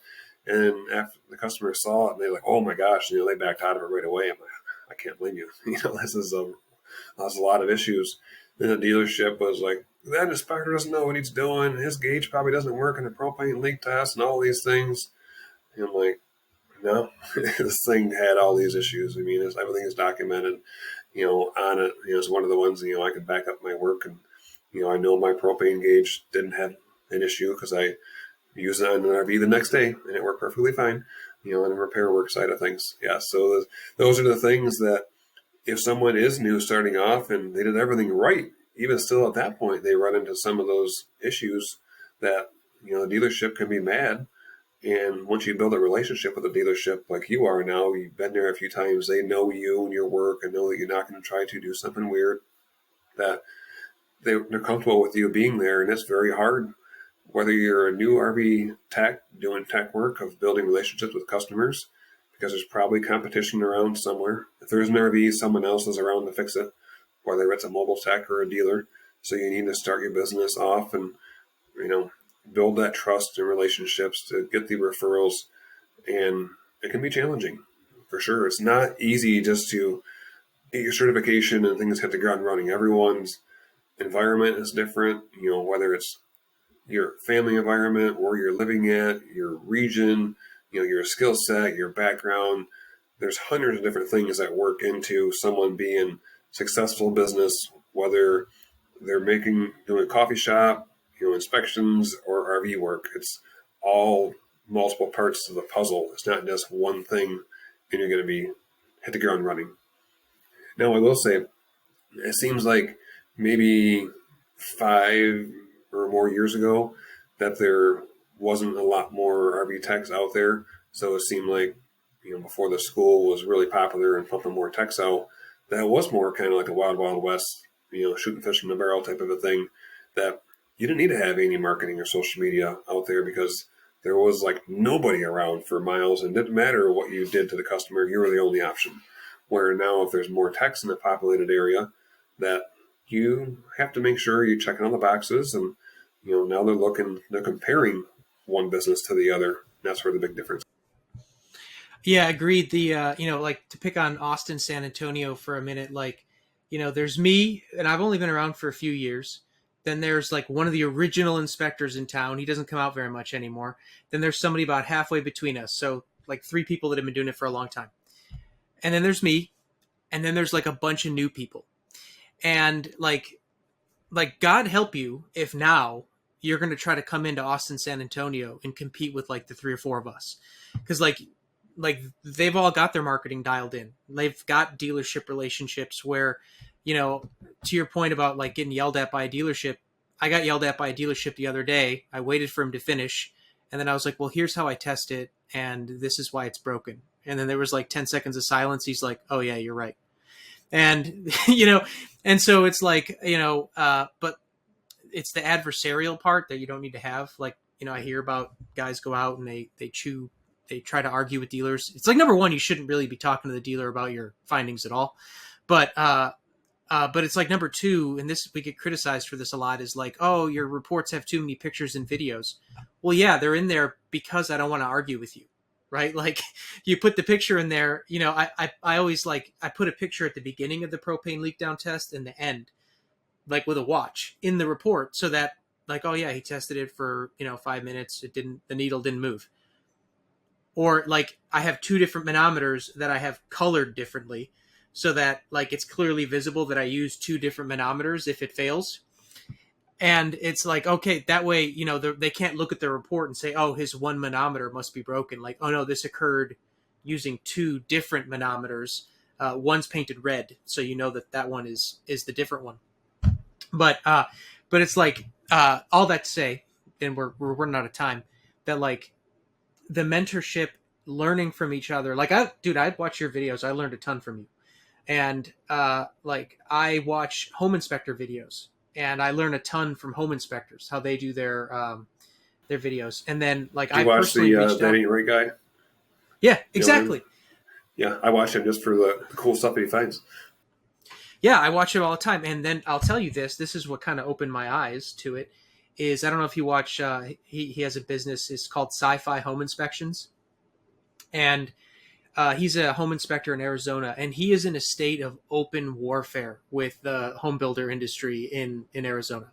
And after the customer saw it, and they're like, oh my gosh, they backed out of it right away. I'm like, I can't blame you. That's a lot of issues. Then the dealership was like, that inspector doesn't know what he's doing. His gauge probably doesn't work in the propane leak test and all these things. And I'm like, no, this thing had all these issues. Everything is documented, on it. It's one of the ones, I could back up my work, and, I know my propane gauge didn't have an issue because I used it on an RV the next day and it worked perfectly fine, on the repair work side of things. Yeah. So those are the things that if someone is new starting off and they did everything right, even still at that point, they run into some of those issues that, the dealership can be mad. And once you build a relationship with a dealership like you are now, you've been there a few times, they know you and your work and know that you're not going to try to do something weird, that they're comfortable with you being there, and it's very hard. Whether you're a new RV tech doing tech work of building relationships with customers, because there's probably competition around somewhere. If there's an RV, someone else is around to fix it, whether it's a mobile tech or a dealer. So you need to start your business off and, build that trust and relationships to get the referrals. And it can be challenging for sure. It's not easy just to get your certification and things hit the ground running. Everyone's environment is different, whether it's your family environment, where you're living at, your region, your skill set, your background. There's hundreds of different things that work into someone being successful in business, whether they're doing a coffee shop, inspections or RV work. It's all multiple parts of the puzzle. It's not just one thing and you're going to be hit the ground running. Now, I will say, it seems like maybe 5 or more years ago that there wasn't a lot more RV techs out there. So it seemed like, before the school was really popular and pumping more techs out, that was more kind of like a wild, wild west, shooting fish in a barrel type of a thing, that you didn't need to have any marketing or social media out there because there was like nobody around for miles, and it didn't matter what you did to the customer, you were the only option. Where now, if there's more techs in a populated area, that you have to make sure you're checking all the boxes, and now they're comparing one business to the other. That's where the big difference. Yeah, agreed. The like, to pick on Austin, San Antonio for a minute, like, there's me, and I've only been around for a few years. Then there's like one of the original inspectors in town. He doesn't come out very much anymore. Then there's somebody about halfway between us. So like 3 people that have been doing it for a long time. And then there's me. And then there's like a bunch of new people. And like God help you if now you're going to try to come into Austin, San Antonio and compete with like the 3 or 4 of us. Because like they've all got their marketing dialed in. They've got dealership relationships where, to your point about like getting yelled at by a dealership, I got yelled at by a dealership the other day. I waited for him to finish. And then I was like, well, here's how I test it. And this is why it's broken. And then there was like 10 seconds of silence. He's like, oh yeah, you're right. And, and so it's like, but it's the adversarial part that you don't need to have. Like, I hear about guys go out and they try to argue with dealers. It's like, number one, you shouldn't really be talking to the dealer about your findings at all. But it's like, number two, and this, we get criticized for this a lot, is like, oh, your reports have too many pictures and videos. Well, yeah, they're in there because I don't want to argue with you, right? Like, you put the picture in there, I always like, I put a picture at the beginning of the propane leak down test and the end, like with a watch in the report, so that like, oh yeah, he tested it for, 5 minutes. The needle didn't move. Or like, I have 2 different manometers that I have colored differently, so that like it's clearly visible that I use 2 different manometers if it fails. And it's like, okay, that way, they can't look at the report and say, oh, his 1 manometer must be broken. Like, oh no, this occurred using 2 different manometers. One's painted red, so that one is the different one. But it's like, all that to say, and we're running out of time, that like the mentorship, learning from each other. Like, I'd watch your videos. I learned a ton from you. And like, I watch home inspector videos, and I learn a ton from home inspectors, how they do their videos. And then like, I watch the That Ain't Right guy. Yeah, exactly. Yeah, I watch him just for the cool stuff that he finds. Yeah, I watch it all the time. And then I'll tell you this is what kind of opened my eyes to it, is, I don't know if you watch, he has a business, it's called Sci-Fi Home Inspections. And he's a home inspector in Arizona, and he is in a state of open warfare with the home builder industry in Arizona.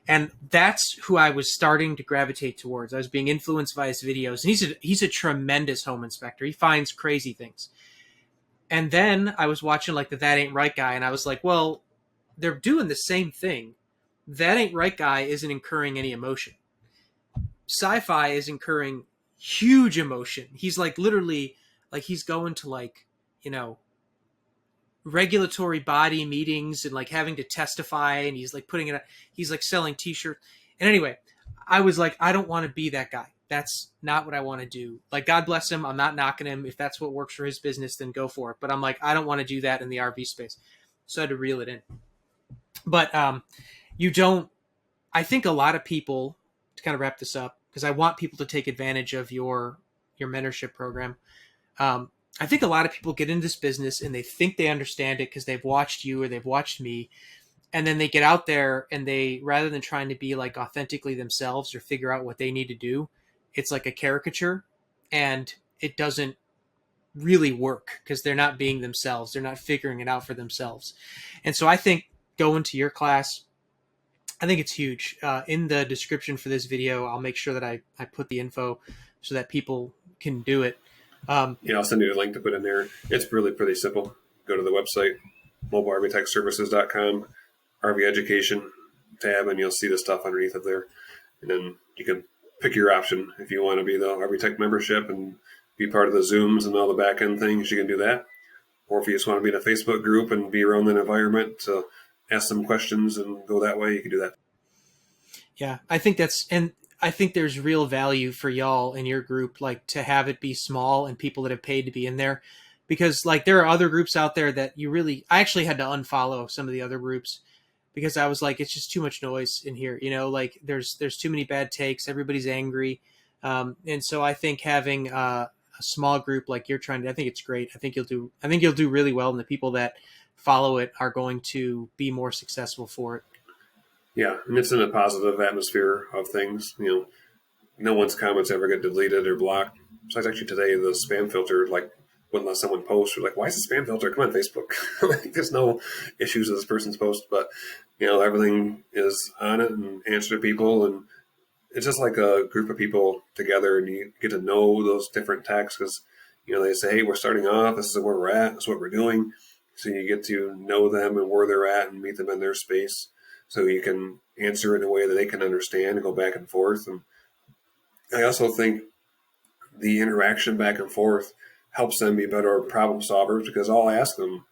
And that's who I was starting to gravitate towards. I was being influenced by his videos. And he's a tremendous home inspector. He finds crazy things. And then I was watching like the That Ain't Right guy, and I was like, well, they're doing the same thing. That Ain't Right guy isn't incurring any emotion. Sci-Fi is incurring huge emotion. He's like, literally, like, he's going to like, regulatory body meetings and like having to testify, and he's like he's like selling t-shirts. And anyway, I was like, I don't want to be that guy. That's not what I want to do. Like, God bless him. I'm not knocking him. If that's what works for his business, then go for it. But I'm like, I don't want to do that in the RV space. So I had to reel it in. But you don't. I think a lot of people, to kind of wrap this up, because I want people to take advantage of your mentorship program. Um, I think a lot of people get into this business and they think they understand it because they've watched you or they've watched me, and then they get out there and they, rather than trying to be like authentically themselves or figure out what they need to do, it's like a caricature, and it doesn't really work because they're not being themselves. They're not figuring it out for themselves. And so I think going to your class, I think it's huge. In the description for this video, I'll make sure that I put the info so that people can do it. Yeah, I'll send you a link to put in there. It's really pretty simple. Go to the website, mobilervtechservices.com, RV Education tab, and you'll see the stuff underneath it there. And then you can pick your option. If you want to be the RV Tech membership and be part of the Zooms and all the back end things, you can do that. Or if you just want to be in a Facebook group and be around the environment to ask some questions and go that way, you can do that. Yeah, I think and I think there's real value for y'all in your group, like to have it be small and people that have paid to be in there, because like there are other groups out there that I actually had to unfollow some of the other groups because I was like, it's just too much noise in here, like there's too many bad takes, everybody's angry, and so I think having a small group like you're trying to, I think it's great. I think you'll do really well, and the people that follow it are going to be more successful for it. Yeah, and it's in a positive atmosphere of things. No one's comments ever get deleted or blocked. Besides, actually today, the spam filter, like, wouldn't let someone post. We're like, why is the spam filter? Come on, Facebook. Like, there's no issues with this person's post, but, everything is on it and answer to people. And it's just like a group of people together, and you get to know those different techs because, they say, hey, we're starting off. This is where we're at. This is what we're doing. So you get to know them and where they're at and meet them in their space. So you can answer it in a way that they can understand and go back and forth. And I also think the interaction back and forth helps them be better problem solvers because I'll ask them,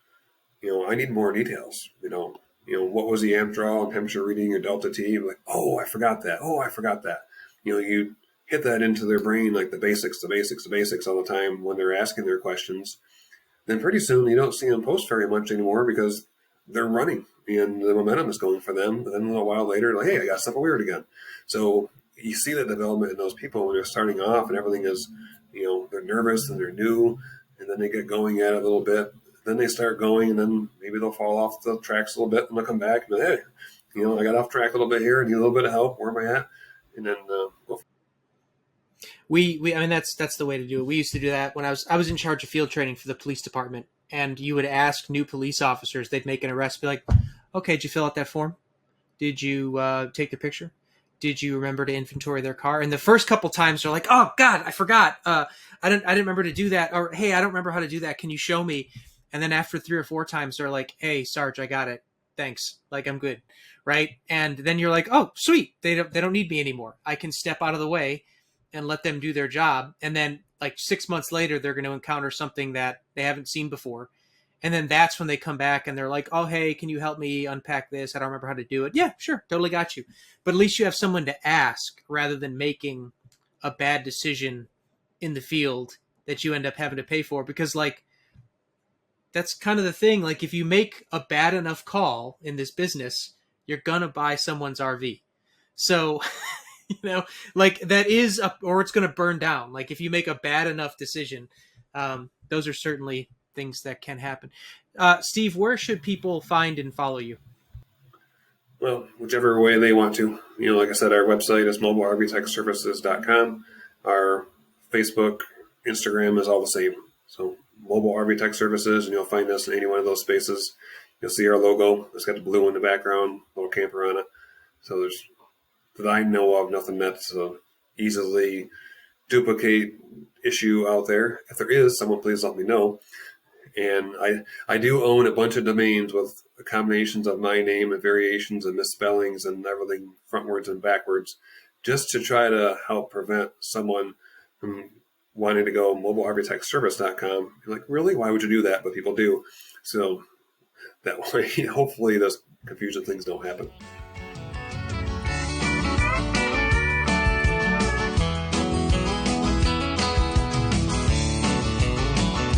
I need more details. What was the amp draw and temperature reading or delta T? I'm like, oh, I forgot that. Oh, I forgot that. You hit that into their brain like the basics all the time when they're asking their questions. Then pretty soon you don't see them post very much anymore because they're running and the momentum is going for them. But then a little while later, like, hey, I got something weird again. So you see the development in those people when they're starting off and everything is, they're nervous and they're new, and then they get going at it a little bit. Then they start going, and then maybe they'll fall off the tracks a little bit, and they'll come back and, hey, I got off track a little bit here. I need a little bit of help. Where am I at? And then I mean, that's the way to do it. We used to do that when I was in charge of field training for the police department, and you would ask new police officers. They'd make an arrest, be like, okay, did you fill out that form? Did you take the picture? Did you remember to inventory their car? And the first couple times they're like, oh God, I forgot. I didn't remember to do that. Or, hey, I don't remember how to do that. Can you show me? And then after 3 or 4 times, they're like, hey, Sarge, I got it. Thanks. Like, I'm good. Right. And then you're like, oh, sweet. They don't need me anymore. I can step out of the way and let them do their job. And then like 6 months later, they're going to encounter something that they haven't seen before. And then that's when they come back and they're like, oh, hey, can you help me unpack this? I don't remember how to do it. Yeah, sure. Totally got you. But at least you have someone to ask rather than making a bad decision in the field that you end up having to pay for. Because like, that's kind of the thing. Like if you make a bad enough call in this business, you're going to buy someone's RV. So, like that is, or it's going to burn down. Like if you make a bad enough decision, those are certainly things that can happen. Steve, where should people find and follow you? Well, whichever way they want to. Like I said, our website is mobilervtechservices.com. Our Facebook, Instagram is all the same. So Mobile RV Tech Services, and you'll find us in any one of those spaces. You'll see our logo. It's got the blue in the background, little camper on it. So there's, that I know of, nothing that's easily duplicate issue out there. If there is, someone please let me know. And I do own a bunch of domains with combinations of my name and variations and misspellings and everything frontwards and backwards, just to try to help prevent someone from wanting to go mobilervtechservice.com. You're like, really? Why would you do that? But people do. So that way, hopefully those confusion things don't happen.